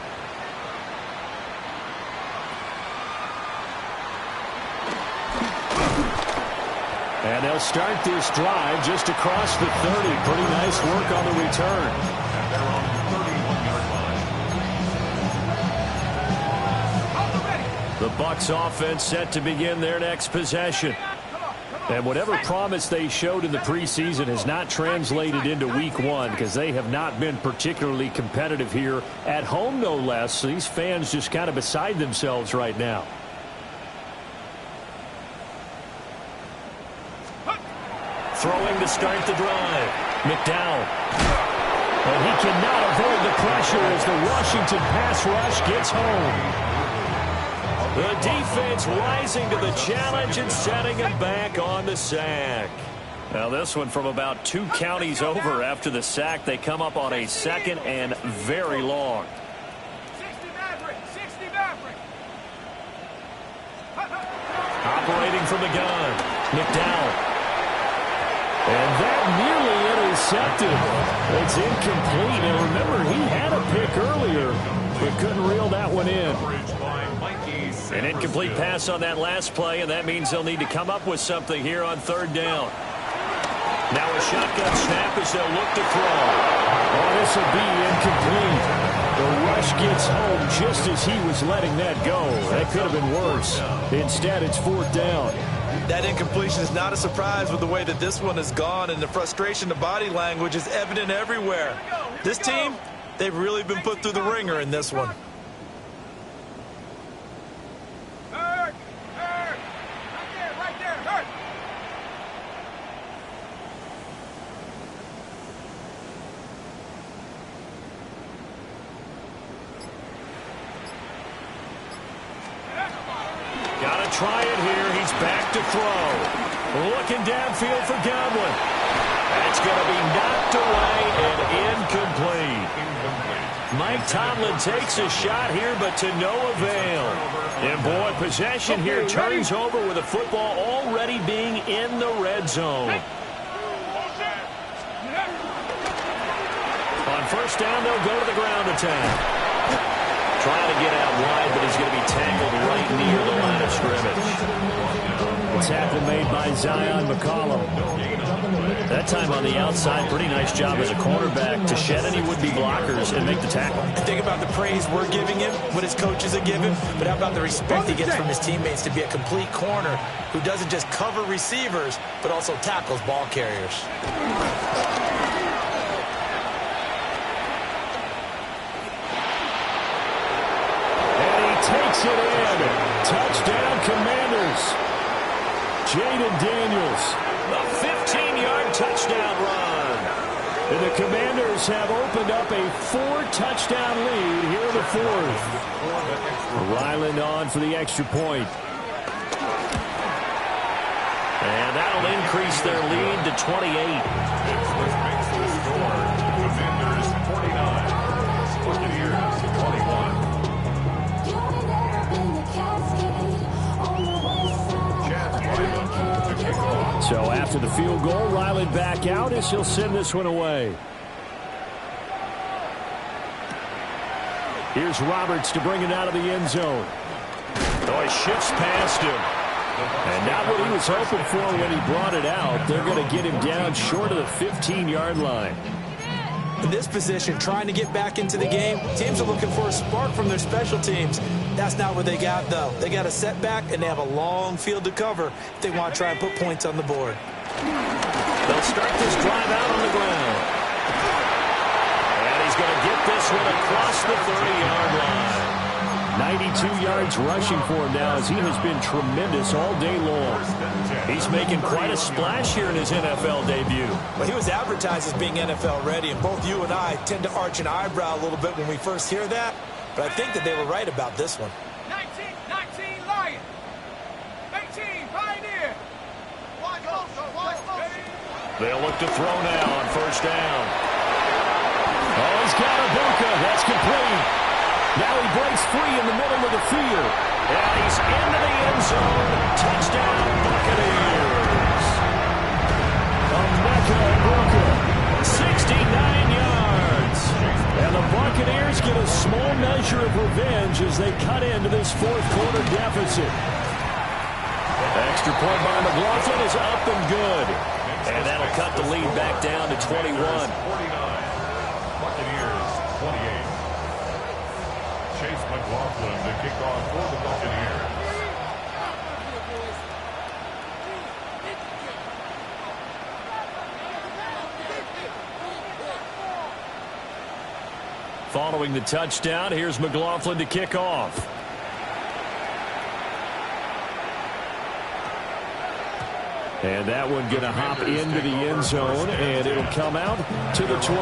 And they'll start this drive just across the 30. Pretty nice work on the return. The Bucs offense set to begin their next possession. And whatever promise they showed in the preseason has not translated into week 1 because they have not been particularly competitive here at home, no less. These fans just kind of beside themselves right now. Throwing to start the drive. McDowell. And he cannot avoid the pressure as the Washington pass rush gets home. The defense rising to the challenge and setting him back on the sack. Now this one from about 2 counties over after the sack. They come up on a 2nd and very long. 60 Maverick. Operating from the gun. McDowell. And that nearly intercepted. It's incomplete. And remember, he had a pick earlier, but couldn't reel that one in. An incomplete pass on that last play, and that means they'll need to come up with something here on 3rd down. Now a shotgun snap as they'll look to throw. Oh, this will be incomplete. The rush gets home just as he was letting that go. That could have been worse. Instead, it's 4th down. That incompletion is not a surprise with the way that this one has gone, and the frustration, the body language is evident everywhere. This team, they've really been put through the ringer in this one. Right there. Hurt. Got to try it here. He's back to throw. Looking downfield for Godwin. And it's going to be knocked away and incomplete. Mike Tomlin takes a shot here, but to no avail. And, boy, possession here turns over with the football already being in the red zone. On first down, they'll go to the ground attack. Trying to get out wide, but he's going to be tackled right near the line of scrimmage. The tackle made by Zion McCollum. That time on the outside, pretty nice job as a cornerback to shed any would-be blockers and make the tackle. Think about the praise we're giving him, what his coaches are giving, but how about the respect he gets from his teammates to be a complete corner who doesn't just cover receivers, but also tackles ball carriers. Takes it in. Touchdown, Commanders. Jaden Daniels. A 15-yard touchdown run. And the Commanders have opened up a 4-touchdown lead here in the fourth. Ryland on for the extra point. And that'll increase their lead to 28. Makes the score. Commanders 49. Buccaneers 21. So after the field goal, Ryland back out as he'll send this one away. Here's Roberts to bring it out of the end zone. Oh, he shifts past him. And not what he was hoping for when he brought it out. They're going to get him down short of the 15-yard line. In this position, trying to get back into the game, teams are looking for a spark from their special teams. That's not what they got, though. They got a setback, and they have a long field to cover if they want to try and put points on the board. They'll start this drive out on the ground. And he's going to get this one across the 30-yard line. 92 yards rushing for him now as he has been tremendous all day long. He's making quite a splash here in his NFL debut. Well, he was advertised as being NFL ready, and both you and I tend to arch an eyebrow a little bit when we first hear that. But I think that they were right about this one. 19 Lion. 18 Pioneer. They'll look to throw now on first down. Oh, he's got Ibuka. That's complete. Now he breaks free in the middle of the field. And he's into the end zone. Touchdown, Buccaneers. Emeka Ibuka, 69 yards. And the Buccaneers get a small measure of revenge as they cut into this fourth-quarter deficit. Extra point by McLaughlin is up and good. And that'll cut the lead back down to 21. 49. Buccaneers 28. Chase McLaughlin to kick off for the Buccaneers. Following the touchdown, here's McLaughlin to kick off. And that one going to hop into the end zone, and it'll come out to the 20.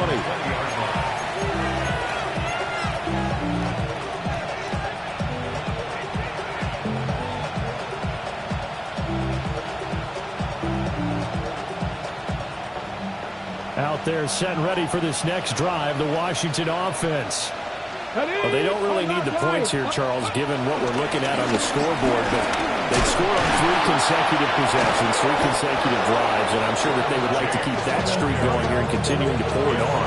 Out there set and ready for this next drive, the Washington offense. Well, they don't really need the points here, Charles, given what we're looking at on the scoreboard. But they've scored on 3 consecutive possessions, 3 consecutive drives, and I'm sure that they would like to keep that streak going here and continuing to pour it on.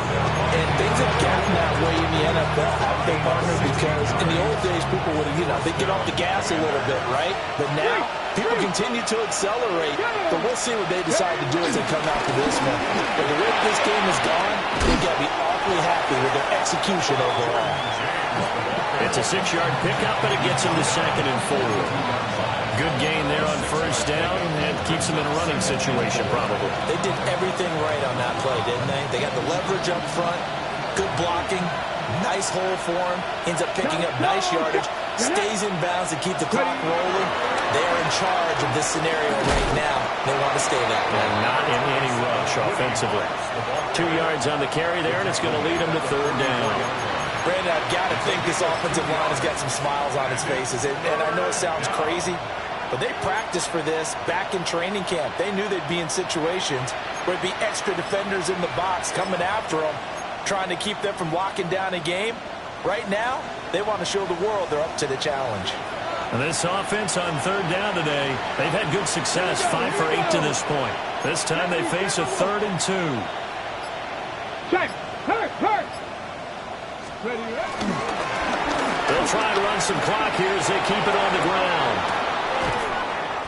And things have gotten that way in the NFL, haven't they, partner? Because in the old days, people would, they'd get off the gas a little bit, right? But now, people continue to accelerate. But we'll see what they decide to do as they come after this one. But the way this game is gone, they've got to be awfully happy with their execution overall. It's a 6-yard pickup, but it gets him to 2nd and 4. Good gain there on first down, and keeps him in a running situation probably. They did everything right on that play, didn't they? They got the leverage up front, good blocking, nice hole for him, ends up picking up nice yardage, stays in bounds to keep the clock rolling. They are in charge of this scenario right now. They want to stay that way. And not in any rush offensively. 2 yards on the carry there, and it's going to lead them to 3rd down. Brandon, I've got to think this offensive line has got some smiles on its faces. And I know it sounds crazy, But they practiced for this back in training camp. They knew they'd be in situations where there'd be extra defenders in the box coming after them, trying to keep them from locking down a game. Right now, they want to show the world they're up to the challenge. And this offense on third down today, they've had good success, 5 for 8 to this point. This time they face a 3rd and 2. Check. Hurt. Ready. They'll try and run some clock here as they keep it on the ground.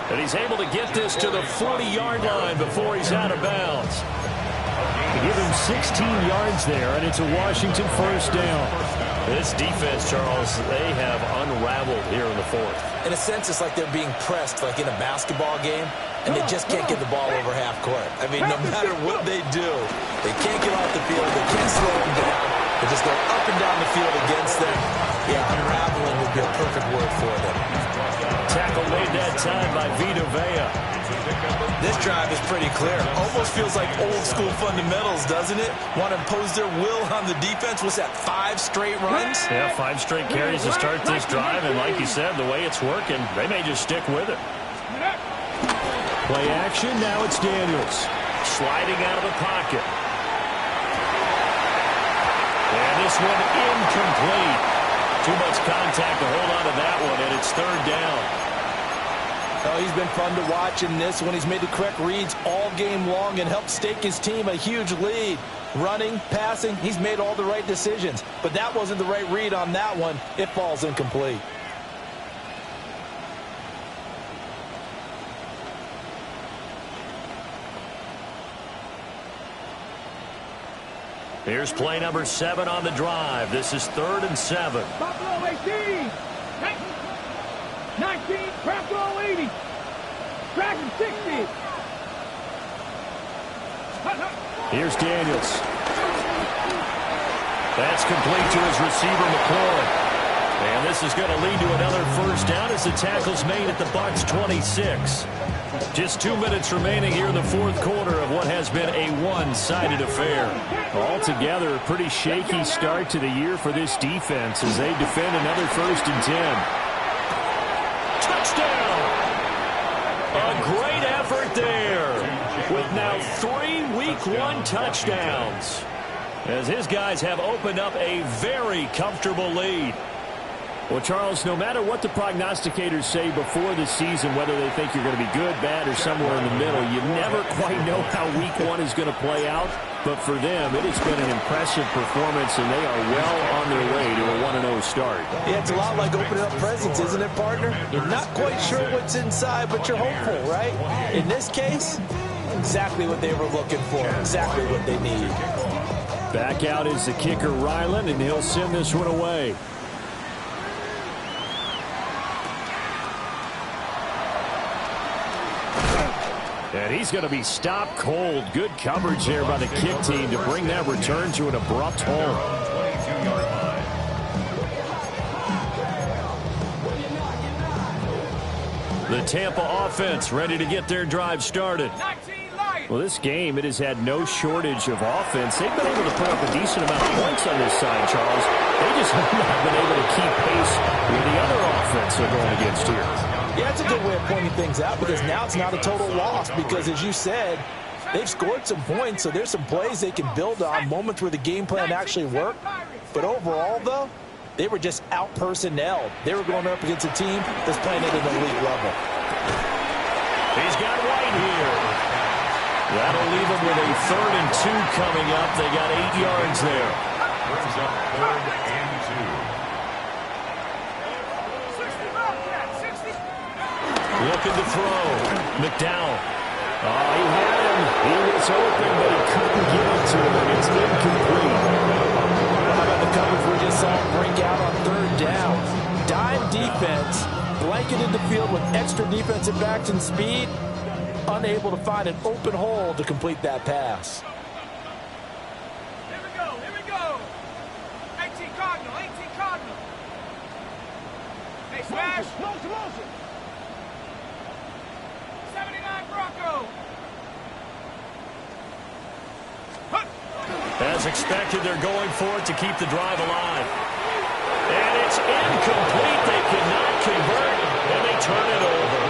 And he's able to get this to the 40-yard line before he's out of bounds. They give him 16 yards there, and it's a Washington 1st down. This defense, Charles, they have unraveled here in the 4th. In a sense, it's like they're being pressed like in a basketball game, and they just can't get the ball over half court. I mean, no matter what they do, they can't get off the field. They can't slow them down. They just go up and down the field against them. Yeah, unraveling would be a perfect word for them. Tackle made that time by Vita Vea. This drive is pretty clear. Almost feels like old school fundamentals, doesn't it? Want to impose their will on the defense. What's that, 5 straight runs? Yeah, 5 straight carries to start this drive, and like you said, the way it's working, they may just stick with it. Play action, now it's Daniels. Sliding out of the pocket. And this one incomplete. Too much contact to hold on to that one, and it's 3rd down. Oh, he's been fun to watch in this one. He's made the correct reads all game long and helped stake his team a huge lead. Running, passing, he's made all the right decisions. But that wasn't the right read on that one. It falls incomplete. Here's play number 7 on the drive. This is 3rd and 7. Buffalo 18. 19. Buffalo 80. Dragon 60. Here's Daniels. That's complete to his receiver, McLaurin. And this is going to lead to another 1st down as the tackle's made at the Bucs 26. Just 2 minutes remaining here in the 4th quarter of what has been a one-sided affair. Altogether, a pretty shaky start to the year for this defense as they defend another 1st and 10. Touchdown! A great effort there with now 3 Week 1 touchdowns as his guys have opened up a very comfortable lead. Well, Charles, no matter what the prognosticators say before the season, whether they think you're going to be good, bad, or somewhere in the middle, you never quite know how Week 1 is going to play out. But for them, it has been an impressive performance, and they are well on their way to a 1-0 start. Yeah, it's a lot like opening up presents, isn't it, partner? You're not quite sure what's inside, but you're hopeful, right? In this case, exactly what they were looking for, exactly what they need. Back out is the kicker, Ryland, and he'll send this one away. And he's going to be stopped cold. Good coverage there by the kick team to bring that return to an abrupt halt. 22-yard line. The Tampa offense ready to get their drive started. Well, this game, it has had no shortage of offense. They've been able to put up a decent amount of points on this side, Charles. They just have not been able to keep pace with the other offense they're going against here. Yeah, it's a good way of pointing things out because now it's not a total loss because, as you said, they've scored some points, so there's some plays they can build on, moments where the game plan actually worked. But overall, though, they were just out-personnelled. They were going up against a team that's playing at an elite level. He's got White here. That'll leave them with a 3rd and 2 coming up. They got 8 yards there. Brings up 3rd and 2. Looking to throw. McDowell. Oh, he had him. He was open, but he couldn't get it to him, and it's incomplete. How about the coverage we just saw him break out on 3rd down? Dime defense, blanketed the field with extra defensive backs and speed, unable to find an open hole to complete that pass. Here we go. 18 Cardinal. Hey, smash. Motion. 79 Bronco. As expected, they're going for it to keep the drive alive. And it's incomplete. They cannot convert, and they turn it over.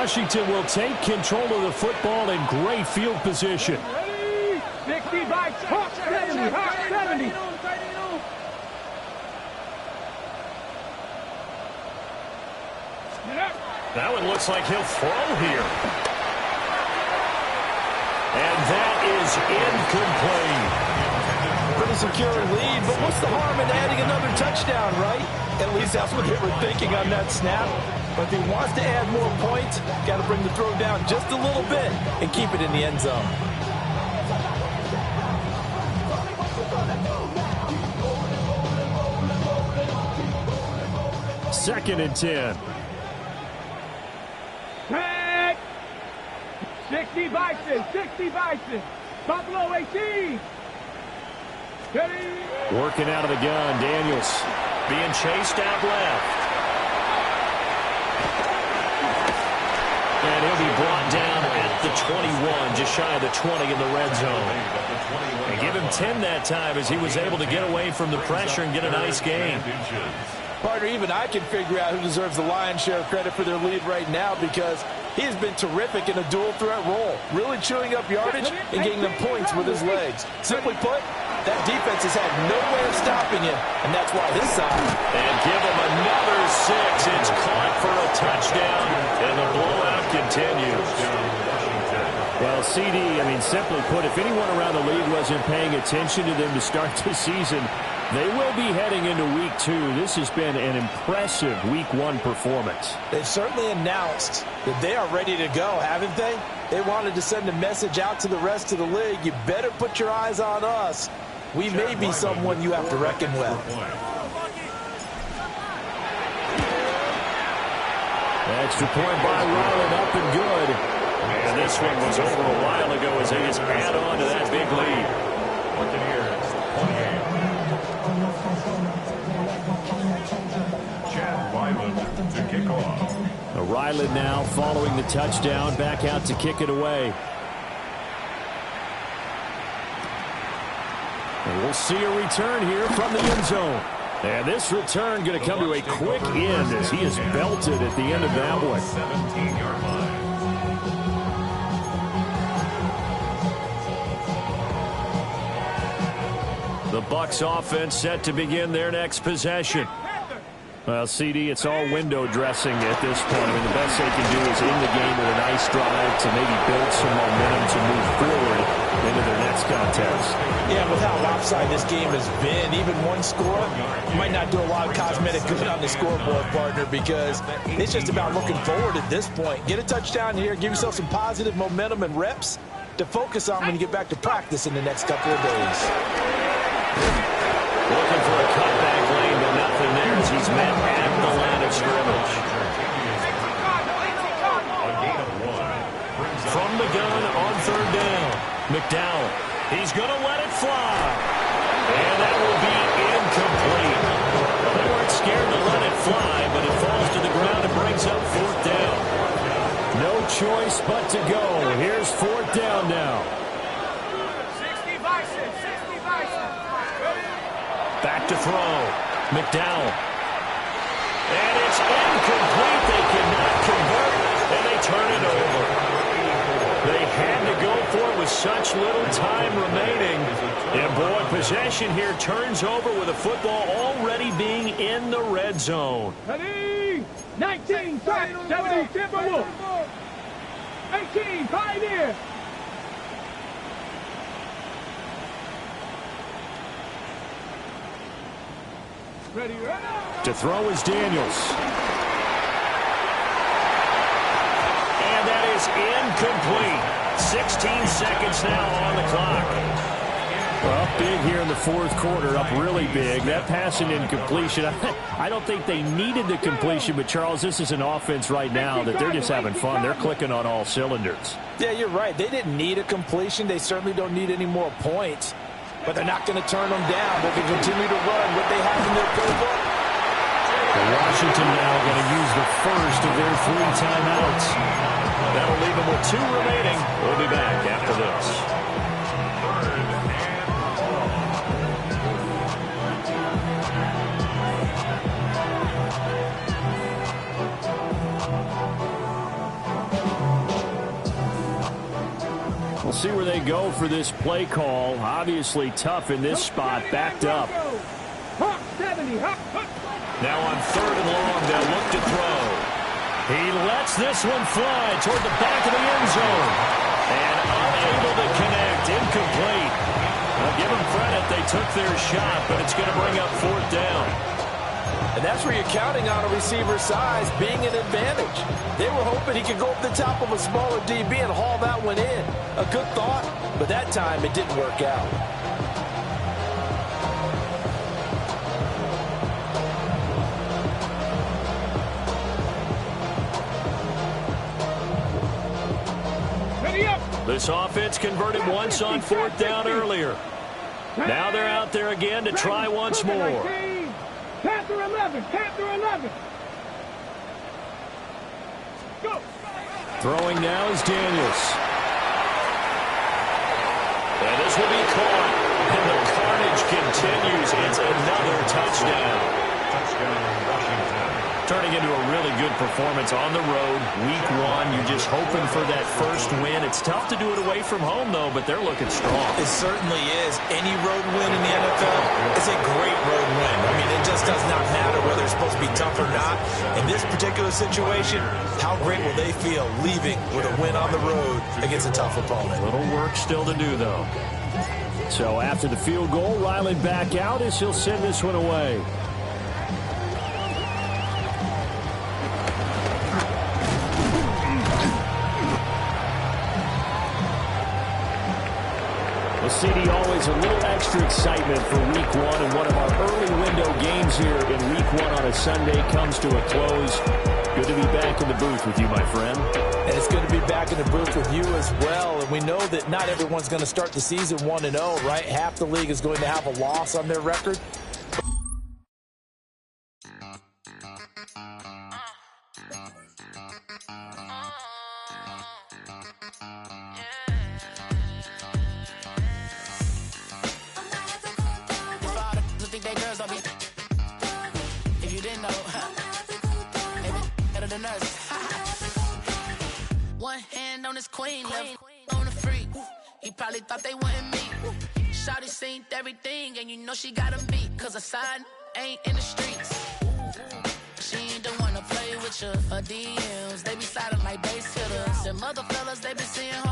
Washington will take control of the football in great field position. 60 by 70, 70. That one looks like he'll throw here. And that is incomplete. Pretty secure lead, but what's the harm in adding another touchdown, right? At least that's what they were thinking on that snap. But if he wants to add more points, got to bring the throw down just a little bit and keep it in the end zone. Second and 10. 60 Bison, 60 Bison. Buffalo 18. Working out of the gun, Daniels being chased out left. And he'll be brought down at the 21, just shy of the 20 in the red zone. And give him 10 that time as he was able to get away from the pressure and get a nice gain. Partner, even I can figure out who deserves the lion's share of credit for their lead right now because he has been terrific in a dual threat role, really chewing up yardage and getting them points with his legs. Simply put, that defense has had no way of stopping him, and that's why his side. And give him another 6. It's caught for a touchdown, and the blowout continues. Well, CD, simply put, if anyone around the league wasn't paying attention to them to start the season, they will be heading into Week 2. This has been an impressive Week 1 performance. They've certainly announced that they are ready to go, haven't they? They wanted to send a message out to the rest of the league. You better put your eyes on us. We may be someone you have to reckon with. Extra point by Ryland, up and good. And this one was over a while ago as they just add on to that big lead. Buccaneers 28. Chad Ryland to kick off. Ryland now following the touchdown, back out to kick it away. And we'll see a return here from the end zone. And this return going to come to a quick end as he is belted at the end of that one. 17-yard line. The Bucs offense set to begin their next possession. Well, CD, it's all window dressing at this point. The best they can do is in the game with a nice drive to maybe build some momentum to move forward into their next contest. Yeah, with how lopsided this game has been, even one score might not do a lot of cosmetic good on the scoreboard, partner, because it's just about looking forward at this point. Get a touchdown here, give yourself some positive momentum and reps to focus on when you get back to practice in the next couple of days. Looking for a cutback lane, but nothing there as he's met at the line of scrimmage. From the gun on third down, McDowell. He's going to let it fly. And that will be incomplete. They weren't scared to let it fly, but it falls to the ground and brings up fourth down. No choice but to go. Here's fourth down now. Back to throw. McDowell. And it's incomplete. They cannot convert, and they turn it over. They had to go for it with such little time remaining. And, boy, possession here turns over with the football already being in the red zone. 19, 70, Timberwolves. 18, Pioneer. Ready, ready. To throw is Daniels. And that is incomplete. 16 seconds now on the clock. Well, big here in the fourth quarter, up really big. That pass and incompletion, I don't think they needed the completion, but, Charles, this is an offense right now that they're just having fun. They're clicking on all cylinders. Yeah, you're right. They didn't need a completion. They certainly don't need any more points. But they're not going to turn them down. They can continue to run what they have in their playbook. Washington now going to use the first of their 3 timeouts. That'll leave them with 2 remaining. We'll be back after this. see where they go for this play call. Obviously tough in this spot, backed up. Now on 3rd and long, they'll look to throw. He lets this one fly toward the back of the end zone. And unable to connect, incomplete. I'll give them credit, they took their shot, but it's going to bring up 4th down. And that's where you're counting on a receiver's size being an advantage. They were hoping he could go up the top of a smaller DB and haul that one in. A good thought, but that time it didn't work out. This offense converted once on 4th down earlier. Now they're out there again to try once more. Panther 11, Panther 11. Go. Throwing now is Daniels. And this will be caught. And the carnage continues. It's another touchdown. Touchdown, Washington. Turning into a really good performance on the road. Week 1, you're just hoping for that first win. It's tough to do it away from home, though, but they're looking strong. It certainly is. Any road win in the NFL is a great road win. I mean, it just does not matter whether it's supposed to be tough or not. In this particular situation, how great will they feel leaving with a win on the road against a tough opponent? Little work still to do, though. So after the field goal, Riley back out as he'll send this one away. CD, always a little extra excitement for Week 1, and one of our early window games here in Week 1 on a Sunday comes to a close. Good to be back in the booth with you, my friend. And it's good to be back in the booth with you as well. And we know that not everyone's going to start the season 1-0, right? Half the league is going to have a loss on their record. Probably thought they wanted me. Shawty seen everything, and you know she got 'em beat. Cause a sign ain't in the streets. She ain't the one to play with you. Her DMs, they be sliding like base hitters. And mother fellas, they be seeing her